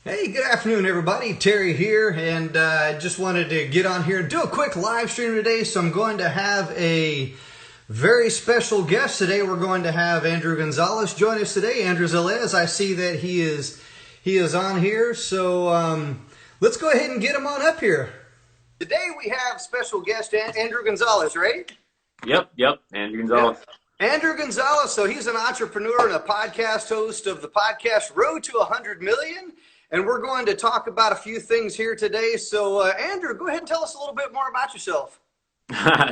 Hey, good afternoon, everybody. Terry here, and I just wanted to get on here and do a quick live stream today. So I'm going to have a very special guest today. We're going to have Andrew Gonzalez join us today. Andrew Gonzalez, I see that he is on here. So let's go ahead and get him on up here. Today we have special guest Andrew Gonzalez, right? Yep. Andrew Gonzalez. Andrew Gonzalez, so he's an entrepreneur and a podcast host of the podcast Road to 100 Million. And we're going to talk about a few things here today. So, Andrew, go ahead and tell us a little bit more about yourself.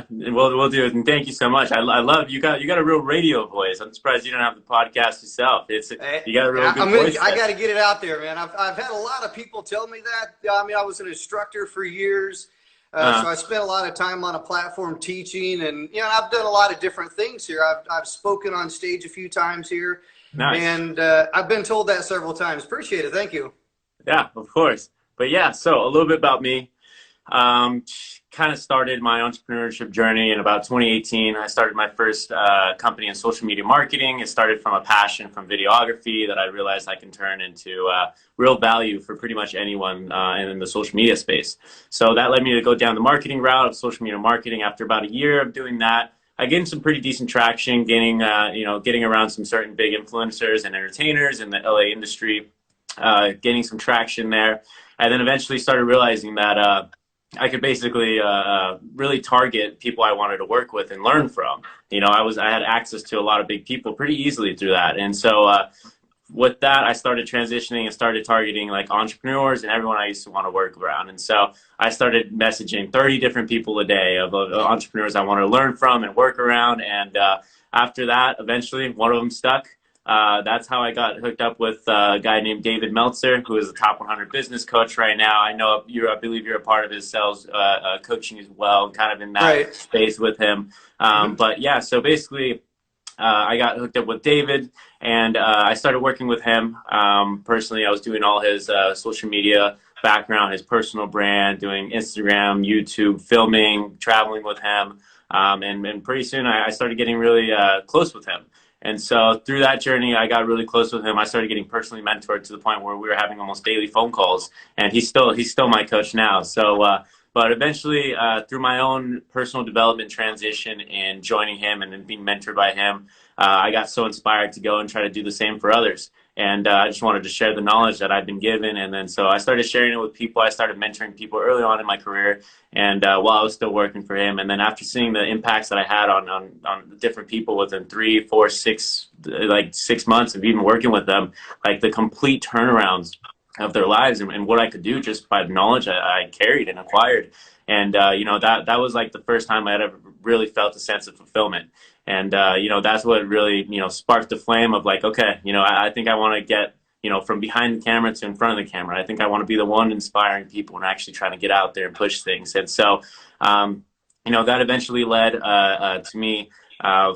We'll do it, and thank you so much. I love you got a real radio voice. I'm surprised you don't have the podcast yourself. You got a real good voice. I got to get it out there, man. I've had a lot of people tell me that. I mean, I was an instructor for years, so I spent a lot of time on a platform teaching, and I've done a lot of different things here. I've spoken on stage a few times here, Nice. And I've been told that several times. Appreciate it. Thank you. Yeah, of course. But yeah, so a little bit about me. Kind of started my entrepreneurship journey in about 2018. I started my first company in social media marketing. It started from a passion from videography that I realized I can turn into real value for pretty much anyone in the social media space. So that led me to go down the marketing route of social media marketing. After about a year of doing that, I gained some pretty decent traction, getting around some certain big influencers and entertainers in the LA industry. Gaining some traction there, and then eventually started realizing that I could basically really target people I wanted to work with and learn from. I had access to a lot of big people pretty easily through that, and so with that, I started transitioning and started targeting like entrepreneurs and everyone I used to want to work around. And so I started messaging 30 different people a day of entrepreneurs I wanted to learn from and work around, and after that, eventually one of them stuck. That's how I got hooked up with a guy named David Meltzer, who is the top 100 business coach right now. I believe you're a part of his sales coaching as well, kind of in that space with him. But yeah, so basically, I got hooked up with David, and I started working with him. Personally, I was doing all his social media background, his personal brand, doing Instagram, YouTube, filming, traveling with him. And pretty soon I started getting really close with him. And so through that journey, I got really close with him. I started getting personally mentored to the point where we were having almost daily phone calls, and he's still my coach now. So, but eventually, through my own personal development transition and joining him and then being mentored by him, I got so inspired to go and try to do the same for others. And I just wanted to share the knowledge that I've been given. And then so I started sharing it with people. I started mentoring people early on in my career, and while I was still working for him. And then after seeing the impacts that I had on different people within 3, 4, 6, like 6 months of even working with them, like the complete turnarounds of their lives and what I could do just by the knowledge I carried and acquired. And, that was like the first time I had ever really felt a sense of fulfillment. And, that's what really, sparked the flame of like, okay, I think I want to get, from behind the camera to in front of the camera. I think I want to be the one inspiring people and actually trying to get out there and push things. And so, that eventually led to me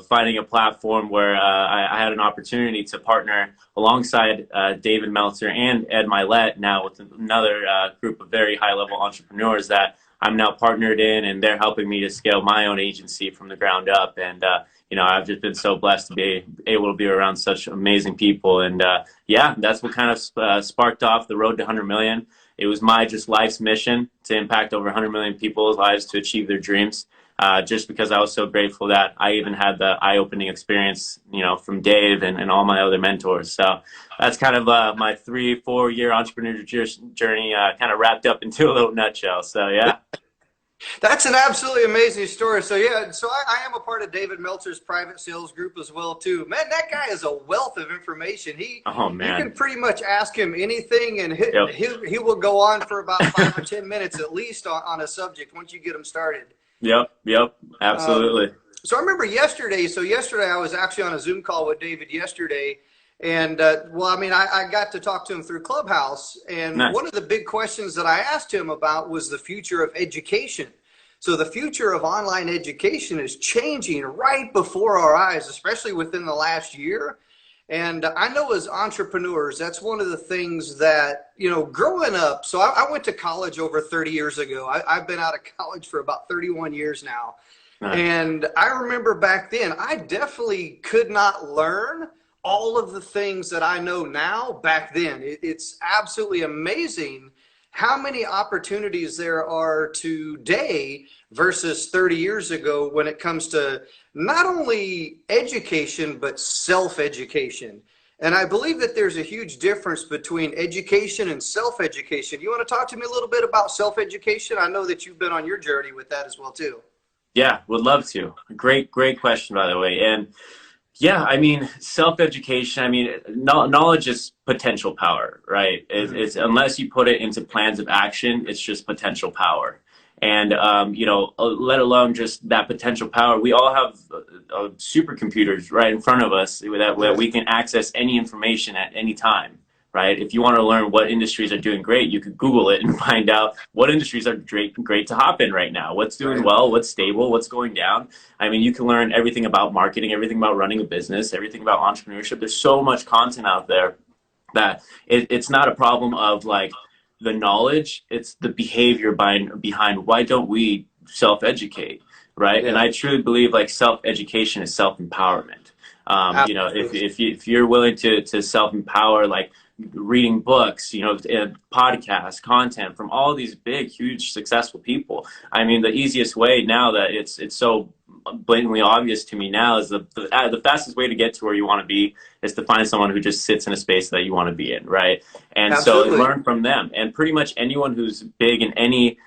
finding a platform where I had an opportunity to partner alongside David Meltzer and Ed Milet now with another group of very high-level entrepreneurs that I'm now partnered in, and they're helping me to scale my own agency from the ground up. And, I've just been so blessed to be able to be around such amazing people. And that's what kind of sparked off the road to 100 million. It was my just life's mission to impact over 100 million people's lives to achieve their dreams. Just because I was so grateful that I even had the eye-opening experience, from Dave and all my other mentors. So that's kind of my 3-4 year entrepreneurial journey kind of wrapped up into a little nutshell. So, yeah. That's an absolutely amazing story. So I am a part of David Meltzer's private sales group as well too. Man, that guy is a wealth of information. You can pretty much ask him anything, and he will go on for about 5 or 10 minutes at least on a subject once you get him started. Yep, absolutely. So I remember yesterday. So yesterday I was actually on a Zoom call with David yesterday. And I got to talk to him through Clubhouse, and Nice. One of the big questions that I asked him about was the future of education. So the future of online education is changing right before our eyes, especially within the last year. And I know as entrepreneurs, that's one of the things that, growing up, so I went to college over 30 years ago. I've been out of college for about 31 years now. Nice. And I remember back then, I definitely could not learn all of the things that I know now back then. It's absolutely amazing how many opportunities there are today versus 30 years ago when it comes to not only education, but self-education. And I believe that there's a huge difference between education and self-education. You want to talk to me a little bit about self-education? I know that you've been on your journey with that as well, too. Yeah, would love to. Great question, by the way. And yeah, I mean, self-education, I mean, knowledge is potential power, right? It's unless you put it into plans of action, it's just potential power. And, let alone just that potential power, we all have supercomputers right in front of us where we can access any information at any time, right? If you want to learn what industries are doing great, you could Google it and find out what industries are great to hop in right now. What's doing well, what's stable, what's going down. I mean, you can learn everything about marketing, everything about running a business, everything about entrepreneurship. There's so much content out there that it's not a problem of like the knowledge, it's the behavior behind why don't we self-educate, right? Yeah. And I truly believe like self-education is self-empowerment. If you're willing to self-empower, like reading books, podcasts, content from all these big, huge, successful people. I mean, the easiest way now that it's so blatantly obvious to me now is the fastest way to get to where you want to be is to find someone who just sits in a space that you want to be in, right? And Absolutely. so learn from them. And pretty much anyone who's big in any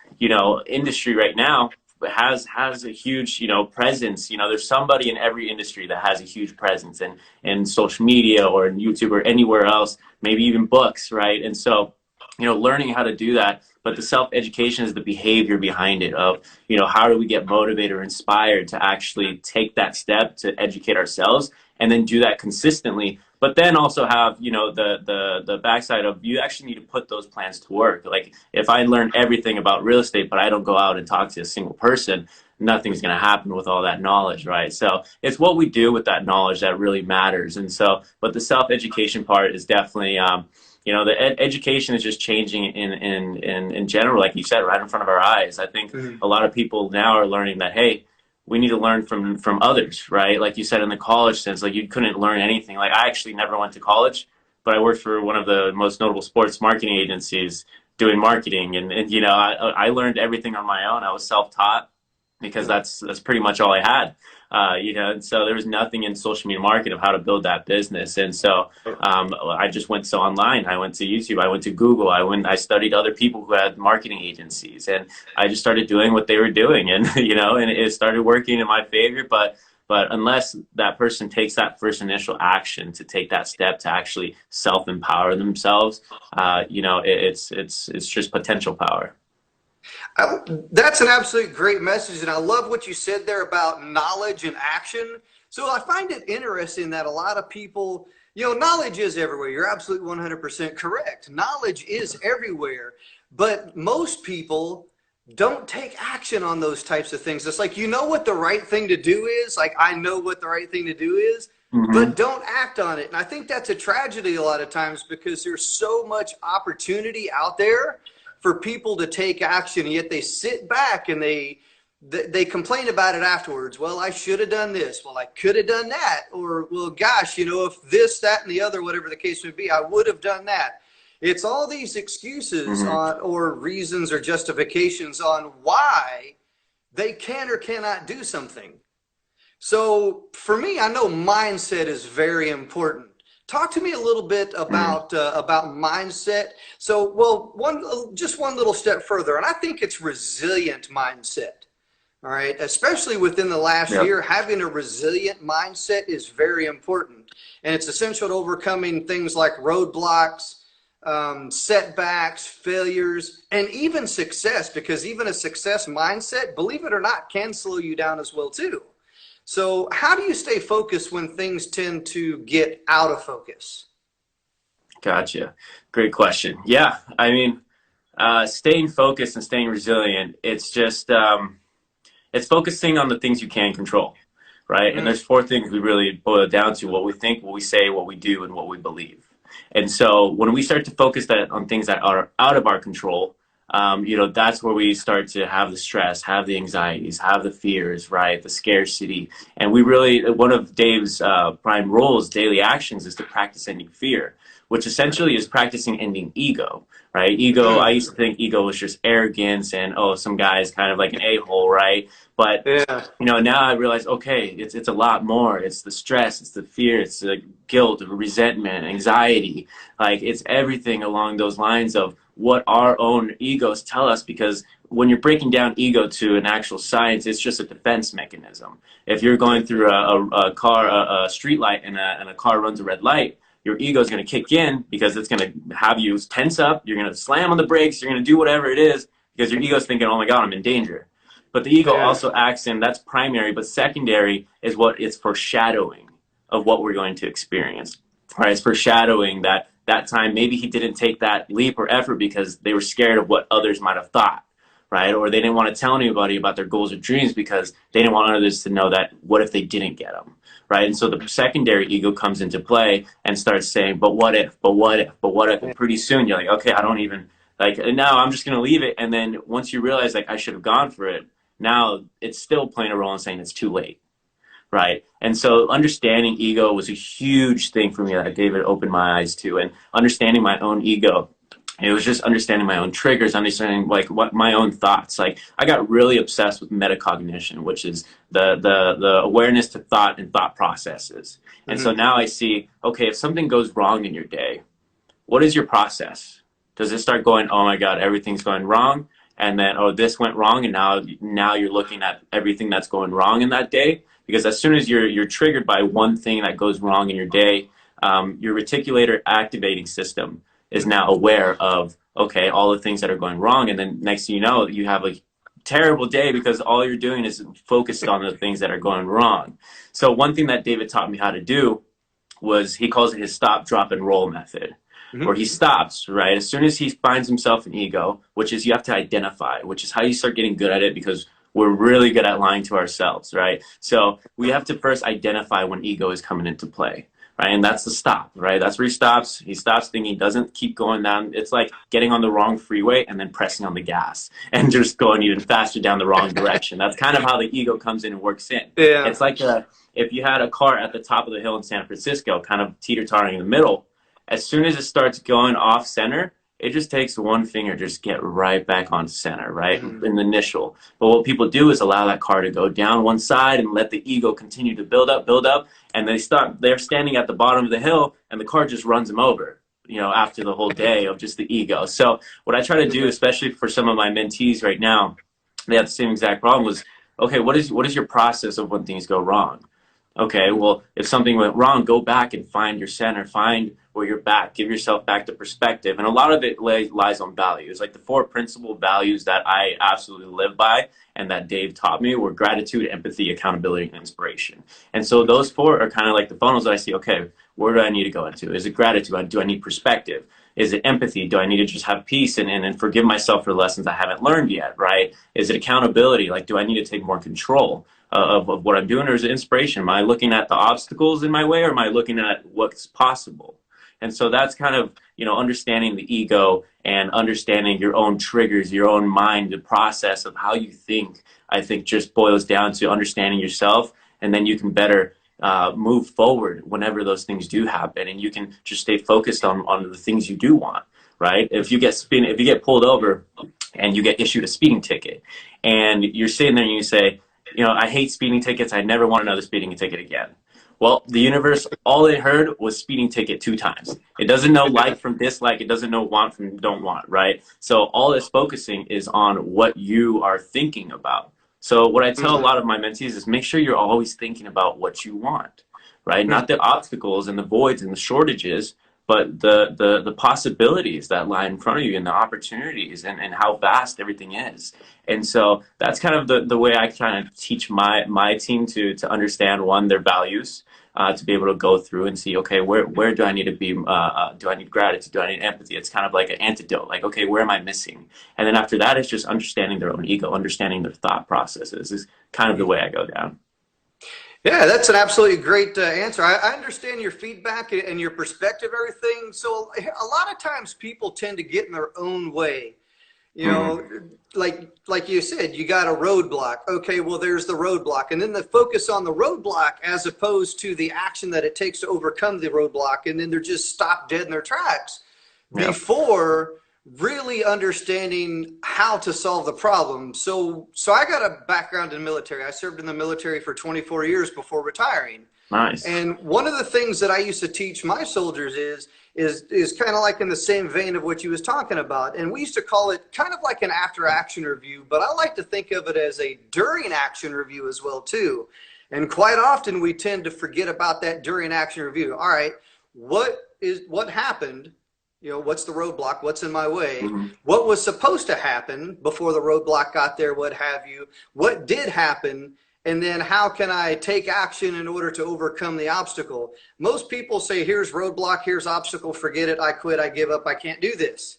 industry right now has a huge presence. There's somebody in every industry that has a huge presence in social media or in YouTube or anywhere else, maybe even books, right? And so learning how to do that, but the self-education is the behavior behind it of how do we get motivated or inspired to actually take that step to educate ourselves and then do that consistently, but then also have the backside of you actually need to put those plans to work. Like if I learn everything about real estate but I don't go out and talk to a single person, nothing's going to happen with all that knowledge, right? So it's what we do with that knowledge that really matters. And so, but the self-education part is definitely education is just changing in general, like you said, right in front of our eyes. I think a lot of people now are learning that, hey, we need to learn from others, right? Like you said, in the college sense, like you couldn't learn anything. Like I actually never went to college, but I worked for one of the most notable sports marketing agencies doing marketing. And I learned everything on my own. I was self-taught because that's pretty much all I had. And so there was nothing in social media marketing of how to build that business. And so I just went online. I went to YouTube. I went to Google. I studied other people who had marketing agencies, and I just started doing what they were doing. And, and it started working in my favor. But unless that person takes that first initial action to take that step to actually self-empower themselves, it's just potential power. That's an absolute great message, and I love what you said there about knowledge and action. So I find it interesting that a lot of people, knowledge is everywhere. You're absolutely 100% correct. Knowledge is everywhere, but most people don't take action on those types of things. It's like, what the right thing to do is, like I know what the right thing to do is, but don't act on it. And I think that's a tragedy a lot of times because there's so much opportunity out there for people to take action, and yet they sit back and they complain about it afterwards. Well, I should have done this. Well, I could have done that. Or, well, gosh, if this, that, and the other, whatever the case would be, I would have done that. It's all these excuses or reasons or justifications on why they can or cannot do something. So for me, I know mindset is very important. Talk to me a little bit about mindset. So, well, one little step further, and I think it's resilient mindset. All right, especially within the last year, having a resilient mindset is very important, and it's essential to overcoming things like roadblocks, setbacks, failures, and even success. Because even a success mindset, believe it or not, can slow you down as well too. So how do you stay focused when things tend to get out of focus? Gotcha. Great question. Yeah. I mean, staying focused and staying resilient, it's just, it's focusing on the things you can control, right? And there's 4 things we really boil it down to: what we think, what we say, what we do, and what we believe. And so when we start to focus on things that are out of our control, that's where we start to have the stress, have the anxieties, have the fears, right? The scarcity. And we really, one of Dave's prime roles, daily actions, is to practice ending fear, which essentially is practicing ending ego, right? Ego, I used to think ego was just arrogance and, oh, some guy's kind of like an a-hole, right? But Yeah. now I realize, okay, it's a lot more. It's the stress, it's the fear, it's the guilt, the resentment, anxiety. Like it's everything along those lines of what our own egos tell us. Because when you're breaking down ego to an actual science, it's just a defense mechanism. If you're going through a car, a street light, and a car runs a red light, your ego is going to kick in because it's going to have you tense up. You're going to slam on the brakes. You're going to do whatever it is because your ego is thinking, oh my God, I'm in danger. But the ego Yeah. also acts in, that's primary, but secondary is what it's foreshadowing of what we're going to experience. Right? It's foreshadowing that time maybe he didn't take that leap or effort because they were scared of what others might have thought, right? Or they didn't want to tell anybody about their goals or dreams because they didn't want others to know that what if they didn't get them, right? And so the secondary ego comes into play and starts saying, but what if, but what if, but what if? And pretty soon you're like, okay, I don't even, like, now I'm just going to leave it. And then once you realize, like, I should have gone for it, now it's still playing a role in saying it's too late, right? And so understanding ego was a huge thing for me that David opened my eyes to, and understanding my own ego. It was just understanding my own triggers, understanding like what my own thoughts. Like I got really obsessed with metacognition, which is the awareness to thought and thought processes. And so now I see, okay, if something goes wrong in your day, what is your process? Does it start going, oh my God, everything's going wrong? And then, oh, this went wrong, and now you're looking at everything that's going wrong in that day? Because as soon as you're triggered by one thing that goes wrong in your day, your reticulator activating system is now aware of, okay, all the things that are going wrong. And then next thing you know, you have a terrible day because all you're doing is focused on the things that are going wrong. So one thing that David taught me how to do was, he calls it his stop, drop, and roll method, where he stops, right? As soon as he finds himself in ego, which is you have to identify, which is how you start getting good at it, because we're really good at lying to ourselves, right? So we have to first identify when ego is coming into play, right? And that's the stop, right? That's where he stops. He stops thinking, doesn't keep going down. It's like getting on the wrong freeway and then pressing on the gas and just going even faster down the wrong direction. That's kind of how the ego comes in and works in. Yeah. It's like if you had a car at the top of the hill in San Francisco, kind of teeter-tottering in the middle, as soon as it starts going off center, it just takes one finger to just get right back on center, right? In the initial. But what people do is allow that car to go down one side and let the ego continue to build up, and they're standing at the bottom of the hill, and the car just runs them over, after the whole day of just the ego. So what I try to do, especially for some of my mentees right now, they have the same exact problem, was, okay, what is your process of when things go wrong? Okay, well, if something went wrong, go back and find your center, find where you're back, give yourself back to perspective. And a lot of it lies on values. Like the 4 principal values that I absolutely live by and that Dave taught me were gratitude, empathy, accountability, and inspiration. And so those 4 are kind of like the funnels that I see, okay, where do I need to go into? Is it gratitude? Do I need perspective? Is it empathy? Do I need to just have peace and forgive myself for the lessons I haven't learned yet, right? Is it accountability? Like, do I need to take more control of what I'm doing, or is it inspiration? Am I looking at the obstacles in my way, or am I looking at what's possible? And so that's kind of, understanding the ego and understanding your own triggers, your own mind, the process of how you think, I think just boils down to understanding yourself. And then you can better move forward whenever those things do happen. And you can just stay focused on the things you do want, right? If you get pulled over and you get issued a speeding ticket and you're sitting there and you say, I hate speeding tickets. I never want another speeding ticket again. Well, the universe, all it heard was speeding ticket 2 times. It doesn't know like from dislike. It doesn't know want from don't want, right? So all it's focusing is on what you are thinking about. So what I tell a lot of my mentees is make sure you're always thinking about what you want, right? Not the obstacles and the voids and the shortages, but the possibilities that lie in front of you and the opportunities and how vast everything is. And so that's kind of the way I kind of teach my team to understand, one, their values, to be able to go through and see, okay, where do I need to be? Do I need gratitude? Do I need empathy? It's kind of like an antidote, like, okay, where am I missing? And then after that, it's just understanding their own ego, understanding their thought processes is kind of the way I go down. Yeah, that's an absolutely great answer. I understand your feedback and your perspective, everything. So a lot of times people tend to get in their own way. You Hmm. know, like you said, you got a roadblock. Okay, well, there's the roadblock, and then the focus on the roadblock as opposed to the action that it takes to overcome the roadblock, and then they're just stopped dead in their tracks Yeah. before really understanding how to solve the problem. So I got a background in the military. I served in the military for 24 years before retiring. Nice. And one of the things that I used to teach my soldiers is kind of like in the same vein of what you was talking about. And we used to call it kind of like an after action review, but I like to think of it as a during action review as well too. And quite often we tend to forget about that during action review. All right, what happened? You know, what's the roadblock? What's in my way? Hmm. What was supposed to happen before the roadblock got there? What have you? What did happen? And then how can I take action in order to overcome the obstacle? Most people say, here's roadblock, here's obstacle, forget it, I quit, I give up, I can't do this.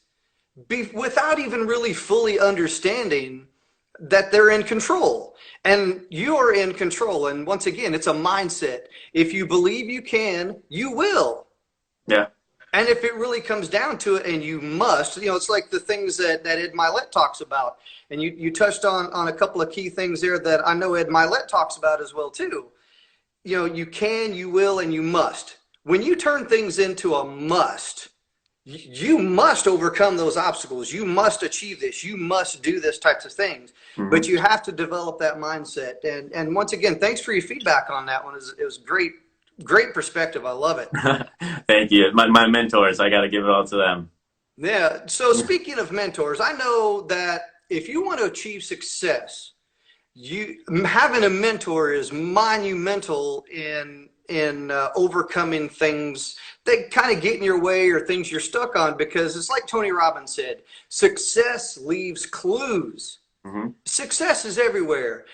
Without even really fully understanding that they're in control. And you're in control. And once again, it's a mindset. If you believe you can, you will. Yeah. And if it really comes down to it, and you must, you know, it's like the things that Ed Milet talks about. And you touched on a couple of key things there that I know Ed Milet talks about as well, too. You know, you can, you will, and you must. When you turn things into a must, you must overcome those obstacles. You must achieve this. You must do this types of things. Hmm. But you have to develop that mindset. And once again, thanks for your feedback on that one. It was great, great perspective. I love it. Thank you. My mentors, I got to give it all to them. Yeah. So speaking of mentors, I know that if you want to achieve success, you having a mentor is monumental in overcoming things that kind of get in your way or things you're stuck on, because it's like Tony Robbins said, success leaves clues. Hmm. Success is everywhere.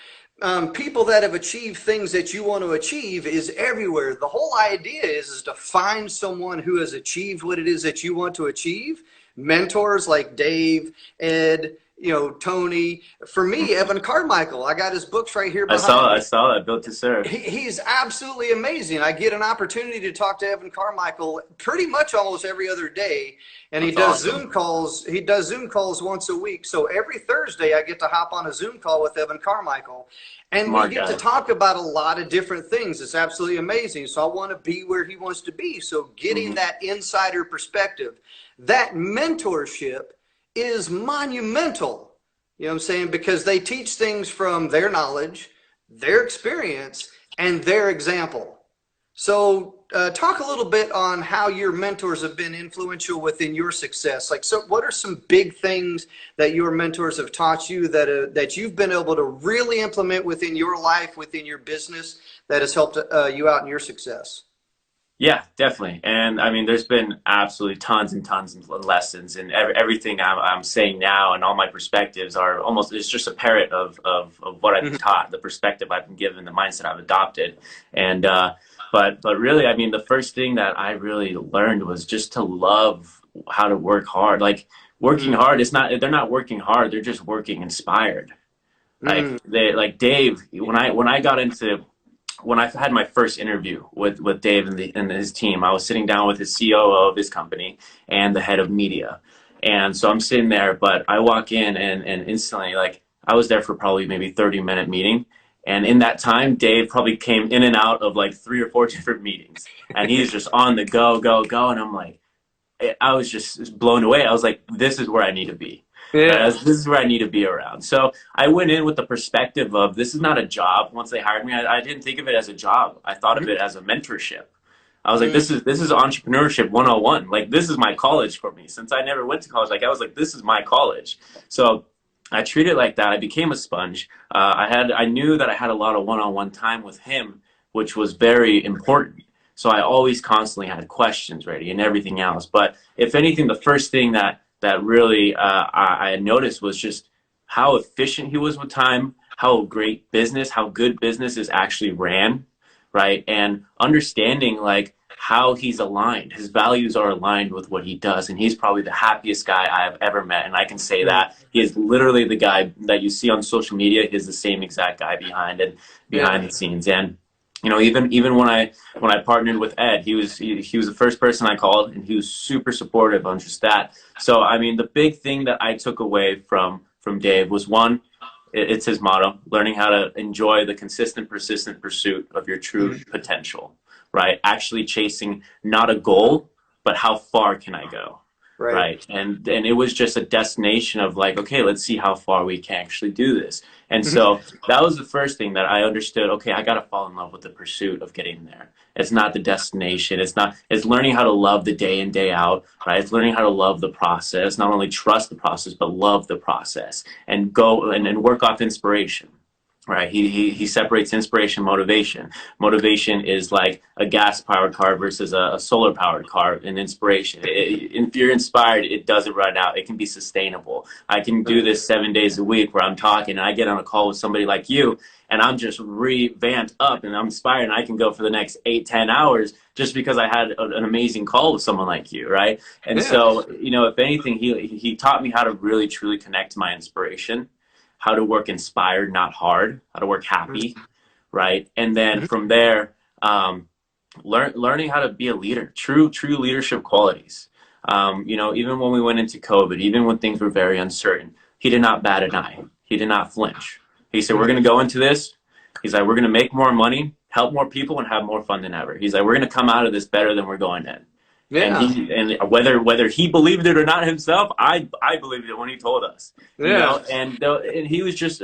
People that have achieved things that you want to achieve is everywhere. The whole idea is to find someone who has achieved what it is that you want to achieve. Mentors like Dave, Ed, you know, Tony. For me, Evan Carmichael, I got his books right here behind I me. saw that. Built to serve. He's absolutely amazing. I get an opportunity to talk to Evan Carmichael pretty much almost every other day, and he That's does awesome. Zoom calls. He does Zoom calls once a week. So every Thursday, I get to hop on a Zoom call with Evan Carmichael, and we Smart get to guy. talk about a lot of different things. It's absolutely amazing. So I want to be where he wants to be. So getting Hmm. that insider perspective, that mentorship is monumental. You know what I'm saying? Because they teach things from their knowledge, their experience, and their example. So, talk a little bit on how your mentors have been influential within your success. Like, so what are some big things that your mentors have taught you that you've been able to really implement within your life, within your business, that has helped you out in your success? Yeah, definitely. And I mean, there's been absolutely tons and tons of lessons, and everything I'm saying now and all my perspectives are almost, it's just a parrot of what I've been Mhm. taught, the perspective I've been given, the mindset I've adopted. And, but really, I mean, the first thing that I really learned was just to love how to work hard. Like working Mm, hard, they're not working hard, they're just working inspired. mm, Like Dave, when I got into when I had my first interview with Dave and his team, I was sitting down with his COO of his company and the head of media. And so I'm sitting there, but I walk in and instantly, like, I was there for probably maybe 30-minute meeting. And in that time, Dave probably came in and out of like three or four different meetings. And he's just on the go, go, go. And I'm like, I was just blown away. I was like, this is where I need to be. Right? yeah. This is where I need to be around. So I went in with the perspective of this is not a job. Once they hired me, I didn't think of it as a job. I thought of Mm, it as a mentorship. I was like, mm, this is entrepreneurship 101. Like this is my college for me. Since I never went to college, like I was like, this is my college. So I treated it like that. I became a sponge. I knew that I had a lot of one-on-one time with him, which was very important. So I always constantly had questions ready and everything else. But if anything, the first thing that really I noticed was just how efficient he was with time, how great business, how good business is actually ran, right? And understanding like how he's aligned. His values are aligned with what he does, and he's probably the happiest guy I've ever met. And I can say mm, that he is literally the guy that you see on social media. He's the same exact guy behind yeah. the scenes. And even when I partnered with Ed, he was the first person I called, and he was super supportive on just that. So I mean, the big thing that I took away from Dave was one, it's his motto: learning how to enjoy the consistent, persistent pursuit of your true potential. Right, actually chasing not a goal, but how far can I go? Right. Right, and it was just a destination of like, okay, let's see how far we can actually do this. And Mhm. so that was the first thing that I understood. Okay, I got to fall in love with the pursuit of getting there. It's not the destination. It's learning how to love the day in, day out, right? It's learning how to love the process, not only trust the process, but love the process and go and work off inspiration. Right. He separates inspiration, motivation. Motivation is like a gas powered car versus a solar powered car. And inspiration, if you're inspired, it doesn't run out. It can be sustainable. I can do this 7 days a week where I'm talking and I get on a call with somebody like you and I'm just revamped up and I'm inspired and I can go for the next 8, 10 hours just because I had an amazing call with someone like you. Right. And Yeah. so, if anything, he taught me how to really, truly connect to my inspiration, how to work inspired, not hard, how to work happy, right? And then Mhm. from there, learning how to be a leader, true leadership qualities. Even when we went into COVID, even when things were very uncertain, he did not bat an eye. He did not flinch. He said, "We're Mhm. going to go into this." He's like, "We're going to make more money, help more people, and have more fun than ever." He's like, "We're going to come out of this better than we're going in." And Yeah. whether he believed it or not himself, I believed it when he told us, Yeah. and he was just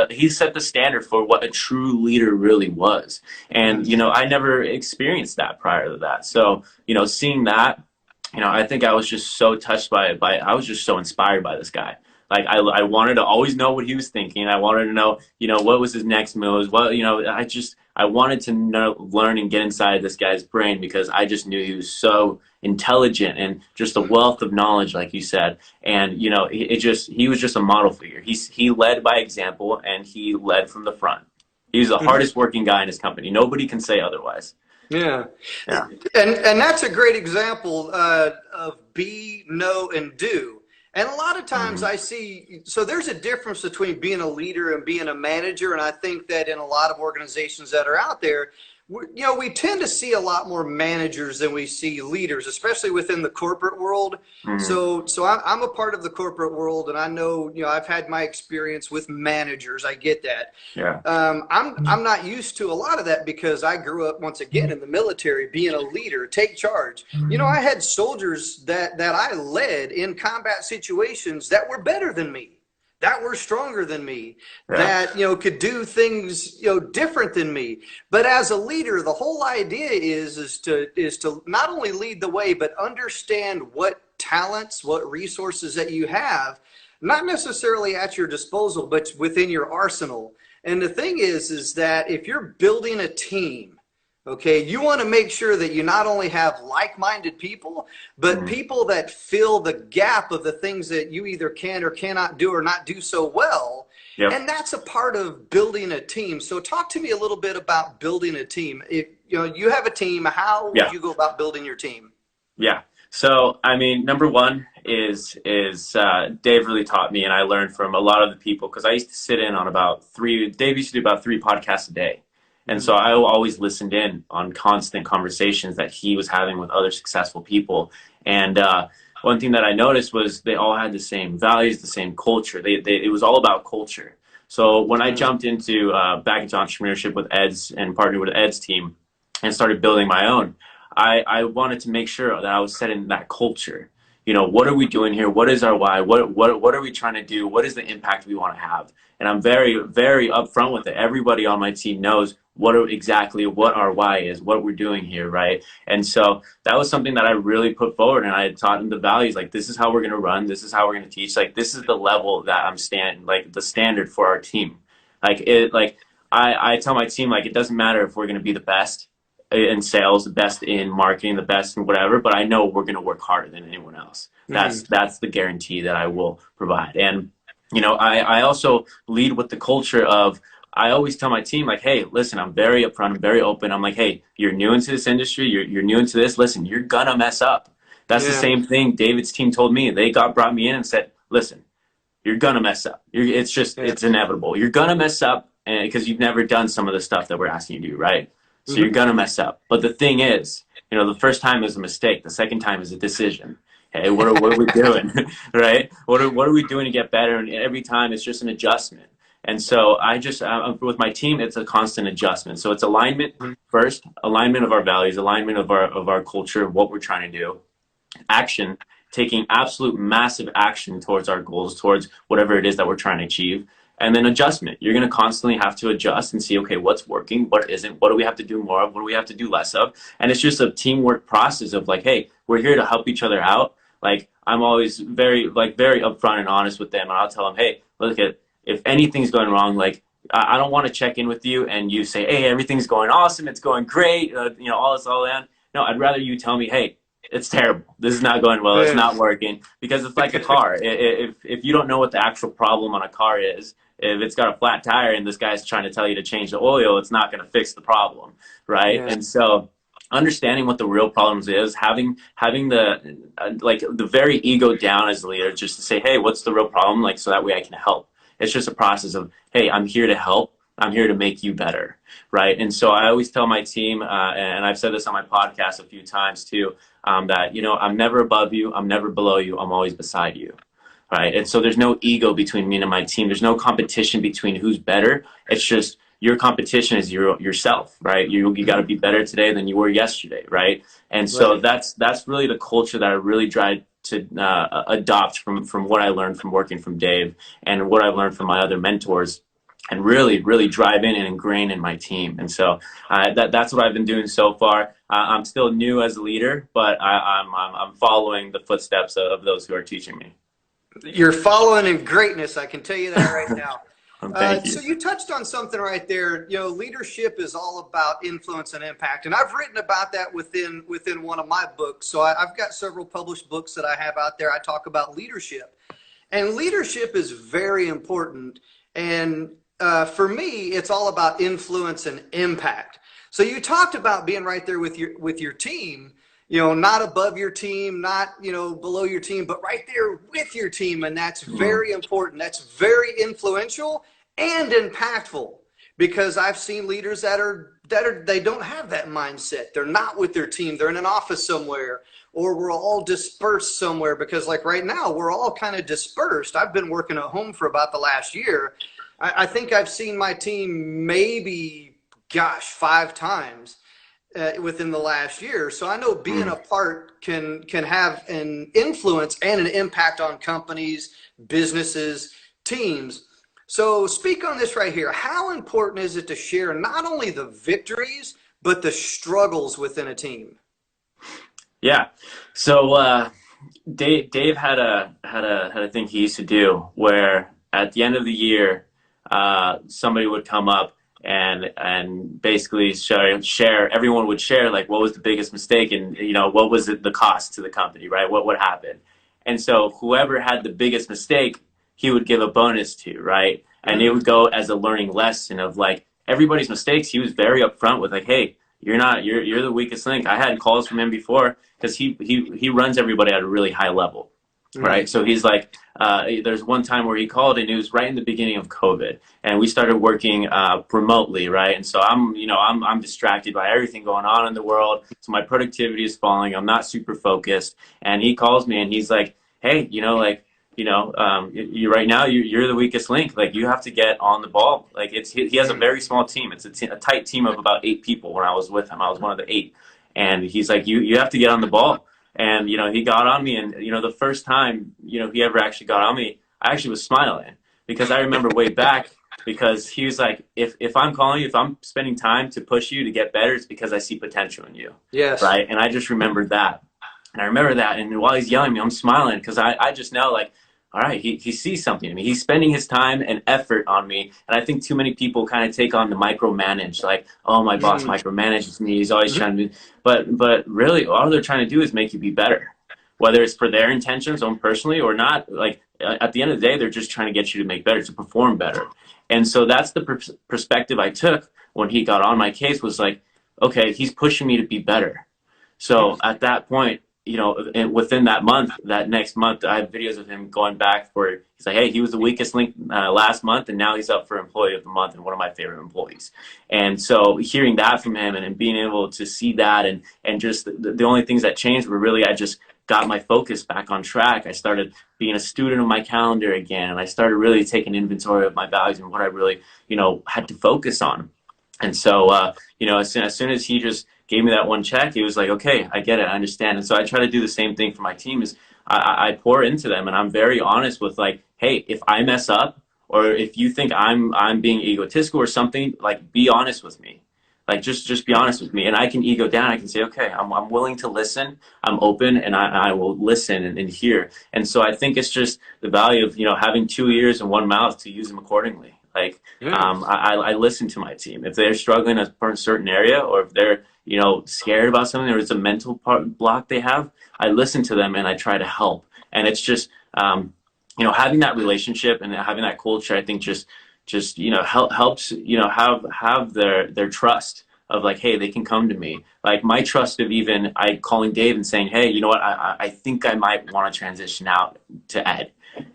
he set the standard for what a true leader really was. And Mhm. I never experienced that prior to that. So seeing that, I think I was just so touched by it. I was just so inspired by this guy. Like I wanted to always know what he was thinking. I wanted to know, what was his next moves. I wanted to learn and get inside this guy's brain because I just knew he was so intelligent and just a wealth of knowledge, like you said. And he was just a model figure. He led by example and he led from the front. He was the Mhm. hardest working guy in his company. Nobody can say otherwise. Yeah. Yeah. And that's a great example of be, know, and do. And a lot of times Hmm. I see, so there's a difference between being a leader and being a manager. And I think that in a lot of organizations that are out there, we tend to see a lot more managers than we see leaders, especially within the corporate world. Hmm. So I'm a part of the corporate world, and I know, I've had my experience with managers. I get that. Yeah. I'm not used to a lot of that because I grew up once again in the military, being a leader, take charge. I had soldiers that I led in combat situations that were better than me, that were stronger than me, Yeah. that could do things different than me. But as a leader, the whole idea is to not only lead the way, but understand what talents, what resources that you have, not necessarily at your disposal, but within your arsenal. And the thing is that if you're building a team, okay, you want to make sure that you not only have like-minded people, but Hmm. people that fill the gap of the things that you either can or cannot do or not do so well. Yep. And that's a part of building a team. So talk to me a little bit about building a team. If you have a team, how would Yeah. you go about building your team? Yeah. So, I mean, number one is Dave really taught me, and I learned from a lot of the people because I used to sit in on about three. Dave used to do about 3 podcasts a day, and Mm-hmm. so I always listened in on constant conversations that he was having with other successful people. And one thing that I noticed was they all had the same values, the same culture. It was all about culture. So when I jumped into back into entrepreneurship with Ed's and partnered with Ed's team and started building my own. I wanted to make sure that I was setting that culture. What are we doing here? What is our why? What are we trying to do? What is the impact we want to have? And I'm very, very upfront with it. Everybody on my team knows exactly what our why is, what we're doing here, right? And so that was something that I really put forward, and I had taught them the values. Like, this is how we're going to run. This is how we're going to teach. Like, this is the level that like the standard for our team. I tell my team, like, it doesn't matter if we're going to be the best in sales, the best in marketing, the best in whatever, but I know we're going to work harder than anyone else. Mm-hmm. That's the guarantee that I will provide. And I also lead with the culture of, I always tell my team, like, hey, listen, I'm very upfront, I'm very open. I'm like, hey, you're new into this industry, you're new into this. Listen, you're gonna mess up. That's the Yeah. same thing David's team told me. They brought me in and said, listen, you're gonna mess up. Yeah. It's inevitable. You're gonna mess up because you've never done some of the stuff that we're asking you to do, right? So you're gonna mess up. But the thing is, the first time is a mistake. The second time is a decision. Hey, what are we doing, right? What are we doing to get better? And every time it's just an adjustment. And so with my team, it's a constant adjustment. So it's alignment first, alignment of our values, alignment of our culture, of what we're trying to do, action, taking absolute massive action towards our goals, towards whatever it is that we're trying to achieve. And then adjustment. You're going to constantly have to adjust and see, okay, what's working, what isn't, what do we have to do more of, what do we have to do less of? And it's just a teamwork process of like, hey, we're here to help each other out. Like, I'm always very upfront and honest with them. And I'll tell them, hey, look, if anything's going wrong, like, I don't want to check in with you and you say, hey, everything's going awesome, it's going great, all this, all that. No, I'd rather you tell me, hey, it's terrible. This is not going well. It's not working. Because it's like a car. If you don't know what the actual problem on a car is, if it's got a flat tire and this guy's trying to tell you to change the oil, it's not going to fix the problem, right? Yeah. And so understanding what the real problems is, having the very ego down as a leader, just to say, hey, what's the real problem? Like, so that way I can help. It's just a process of, hey, I'm here to help. I'm here to make you better, right? And so I always tell my team, and I've said this on my podcast a few times too, that, I'm never above you, I'm never below you, I'm always beside you, right? And so there's no ego between me and my team. There's no competition between who's better. It's just your competition is yourself, right? You got to be better today than you were yesterday, right? And so that's really the culture that I really tried to adopt from what I learned from working from Dave and what I learned from my other mentors, and really drive in and ingrain in my team. And so that's what I've been doing so far. I'm still new as a leader, but I'm following the footsteps of those who are teaching me. You're following in greatness. I can tell you that right now. Thank you. So you touched on something right there. Leadership is all about influence and impact. And I've written about that within one of my books. So I've got several published books that I have out there. I talk about leadership. And leadership is very important. And for me, it's all about influence and impact. So you talked about being right there with your team, not above your team, not, below your team, but right there with your team. And that's very important. That's very influential and impactful, because I've seen leaders they don't have that mindset. They're not with their team. They're in an office somewhere, or we're all dispersed somewhere, because like right now, we're all kind of dispersed. I've been working at home for about the last year. I think I've seen my team maybe, 5 times within the last year. So I know being apart can have an influence and an impact on companies, businesses, teams. So speak on this right here. How important is it to share not only the victories, but the struggles within a team? Yeah. So Dave had a thing he used to do where at the end of the year, somebody would come up and basically share, everyone would share like what was the biggest mistake and what was the cost to the company, right? What happened? And so whoever had the biggest mistake, he would give a bonus to, right? And it would go as a learning lesson of like everybody's mistakes. He was very upfront with like, hey, you're the weakest link. I had calls from him before, because he runs everybody at a really high level. Right. So he's like, there's one time where he called and it was right in the beginning of COVID, and we started working remotely. Right. And so I'm distracted by everything going on in the world. So my productivity is falling. I'm not super focused. And he calls me and he's like, hey, you right now you're the weakest link. Like, you have to get on the ball. Like, he has a very small team. It's a tight team of about 8 people. When I was with him, I was one of the 8. And he's like, you have to get on the ball. And, he got on me, and, the first time, he ever actually got on me, I actually was smiling, because I remember way back, because he was like, if I'm calling you, if I'm spending time to push you to get better, it's because I see potential in you. Yes. Right. And I just remembered that. And I remember that. And while he's yelling at me, I'm smiling, because I just know, like, all right, he sees something in me. He's spending his time and effort on me. And I think too many people kind of take on the micromanage, like, oh, my boss micromanages me. He's always trying to be, but really all they're trying to do is make you be better, whether it's for their intentions, own personally or not. Like, at the end of the day, they're just trying to get you to make better, to perform better. And so that's the perspective I took when he got on my case, was like, okay, he's pushing me to be better. So at that point, and within that month, that next month, I have videos of him going back for, he's like, hey, he was the weakest link last month, and now he's up for Employee of the Month and one of my favorite employees. And so hearing that from him and being able to see that and just the only things that changed were really, I just got my focus back on track. I started being a student of my calendar again, and I started really taking inventory of my values and what I really, had to focus on. And so, as soon as he just gave me that one check, he was like, okay, I get it, I understand. And so I try to do the same thing for my team is I pour into them, and I'm very honest with like, hey, if I mess up or if you think I'm being egotistical or something, like be honest with me. Like just be honest with me, and I can ego down. I can say, okay, I'm willing to listen. I'm open, and I will listen and hear. And so I think it's just the value of having 2 ears and one mouth to use them accordingly. Like I listen to my team if they're struggling in a certain area, or if they're scared about something, or it's a mental block they have. I listen to them and I try to help. And it's just having that relationship and having that culture, I think just helps have their trust of like, hey, they can come to me. Like my trust of even I calling Dave and saying, hey, you know what, I think I might want to transition out to Ed.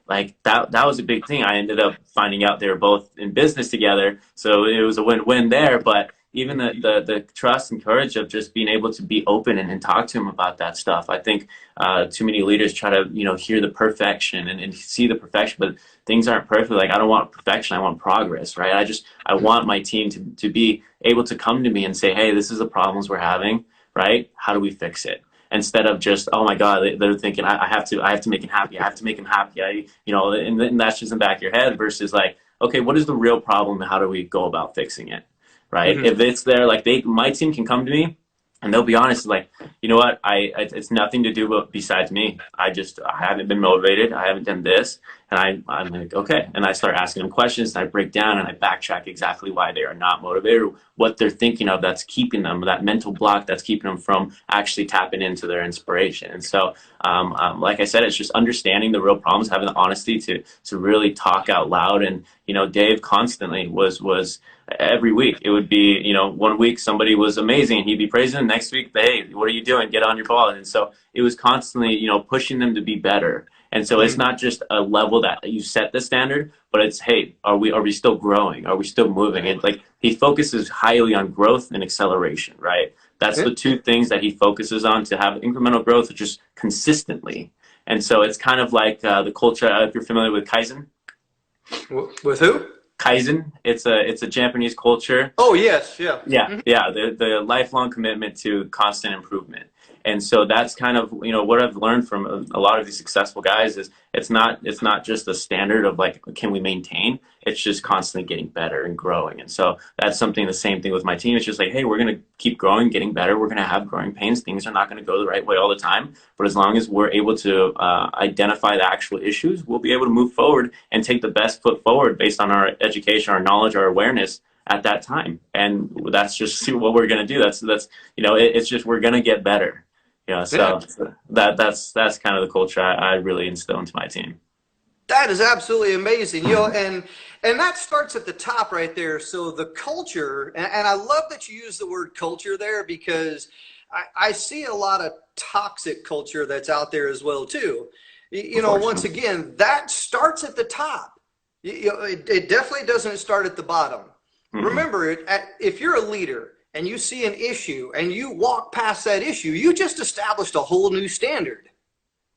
Like that was a big thing. I ended up finding out they were both in business together, so it was a win-win there. But even the trust and courage of just being able to be open and talk to him about that stuff. I think too many leaders try to hear the perfection and see the perfection, but things aren't perfect. Like I don't want perfection, I want progress, right? I want my team to be able to come to me and say, hey, this is the problems we're having, right? How do we fix it? Instead of just, oh my God, they're thinking I have to make him happy. I have to make him happy. And that's just in the back of your head versus like, okay, what is the real problem and how do we go about fixing it? Right. Mm-hmm. If it's there, like my team can come to me and they'll be honest, like, you know what, it's nothing to do besides me. I haven't been motivated. I haven't done this. And I'm like, okay. And I start asking them questions, and I break down and I backtrack exactly why they are not motivated, what they're thinking of that's keeping them, that mental block that's keeping them from actually tapping into their inspiration. And so, like I said, it's just understanding the real problems, having the honesty to really talk out loud. And, Dave constantly was every week. It would be, 1 week somebody was amazing and he'd be praising them. Next week, hey, what are you doing? Get on your ball. And so it was constantly, pushing them to be better. And so it's not just a level that you set the standard, but it's, hey, are we still growing? Are we still moving? And like he focuses highly on growth and acceleration, right? That's the two things that he focuses on to have incremental growth just consistently. And so it's kind of like the culture, if you're familiar with Kaizen. With who? Kaizen. It's a Japanese culture. Oh, yes. Yeah. Yeah. Mm-hmm. Yeah. The lifelong commitment to constant improvement. And so that's kind of, what I've learned from a lot of these successful guys is it's not just a standard of like, can we maintain? It's just constantly getting better and growing. And so that's the same thing with my team. It's just like, hey, we're going to keep growing, getting better. We're going to have growing pains. Things are not going to go the right way all the time. But as long as we're able to identify the actual issues, we'll be able to move forward and take the best foot forward based on our education, our knowledge, our awareness at that time. And that's just what we're going to do. That's it's just we're going to get better. So that's kind of the culture I really instill into my team. That is absolutely amazing, and that starts at the top right there. So the culture, and I love that you use the word culture there because I see a lot of toxic culture that's out there as well too. Once again, that starts at the top. It definitely doesn't start at the bottom. Mm-hmm. Remember, if you're a leader and you see an issue and you walk past that issue, you just established a whole new standard.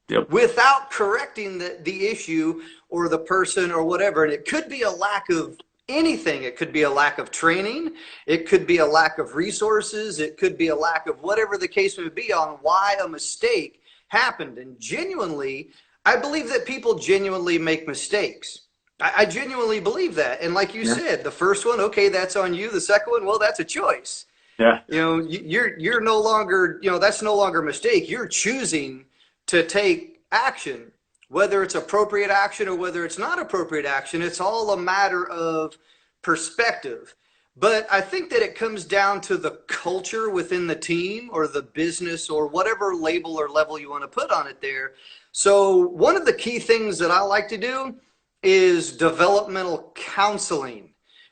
Yep. Without correcting the issue or the person or whatever. And it could be a lack of anything. It could be a lack of training. It could be a lack of resources. It could be a lack of whatever the case may be on why a mistake happened. And genuinely, I believe that people genuinely make mistakes. I genuinely believe that. And like you said, the first one, okay, that's on you. The second one, well, that's a choice. Yeah. You're no longer, that's no longer a mistake. You're choosing to take action, whether it's appropriate action or whether it's not appropriate action. It's all a matter of perspective. But I think that it comes down to the culture within the team or the business or whatever label or level you want to put on it there. So one of the key things that I like to do is developmental counseling.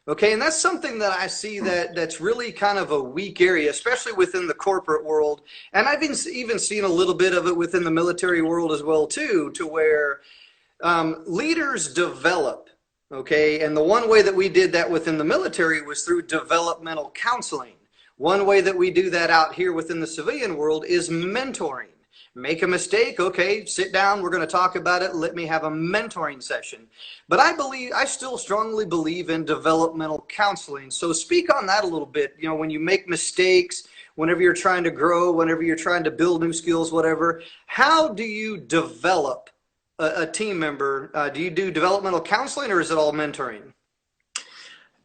Okay, and that's something that I see that's really kind of a weak area, especially within the corporate world. And I've even seen a little bit of it within the military world as well too, to where leaders develop. Okay, and the one way that we did that within the military was through developmental counseling. One way that we do that out here within the civilian world is mentoring. Make a mistake, okay, sit down, we're going to talk about it, let me have a mentoring session. But I still strongly believe in developmental counseling. So speak on that a little bit. You know, when you make mistakes, whenever you're trying to grow, whenever you're trying to build new skills, whatever, how do you develop a team member? Do you do developmental counseling, or is it all mentoring?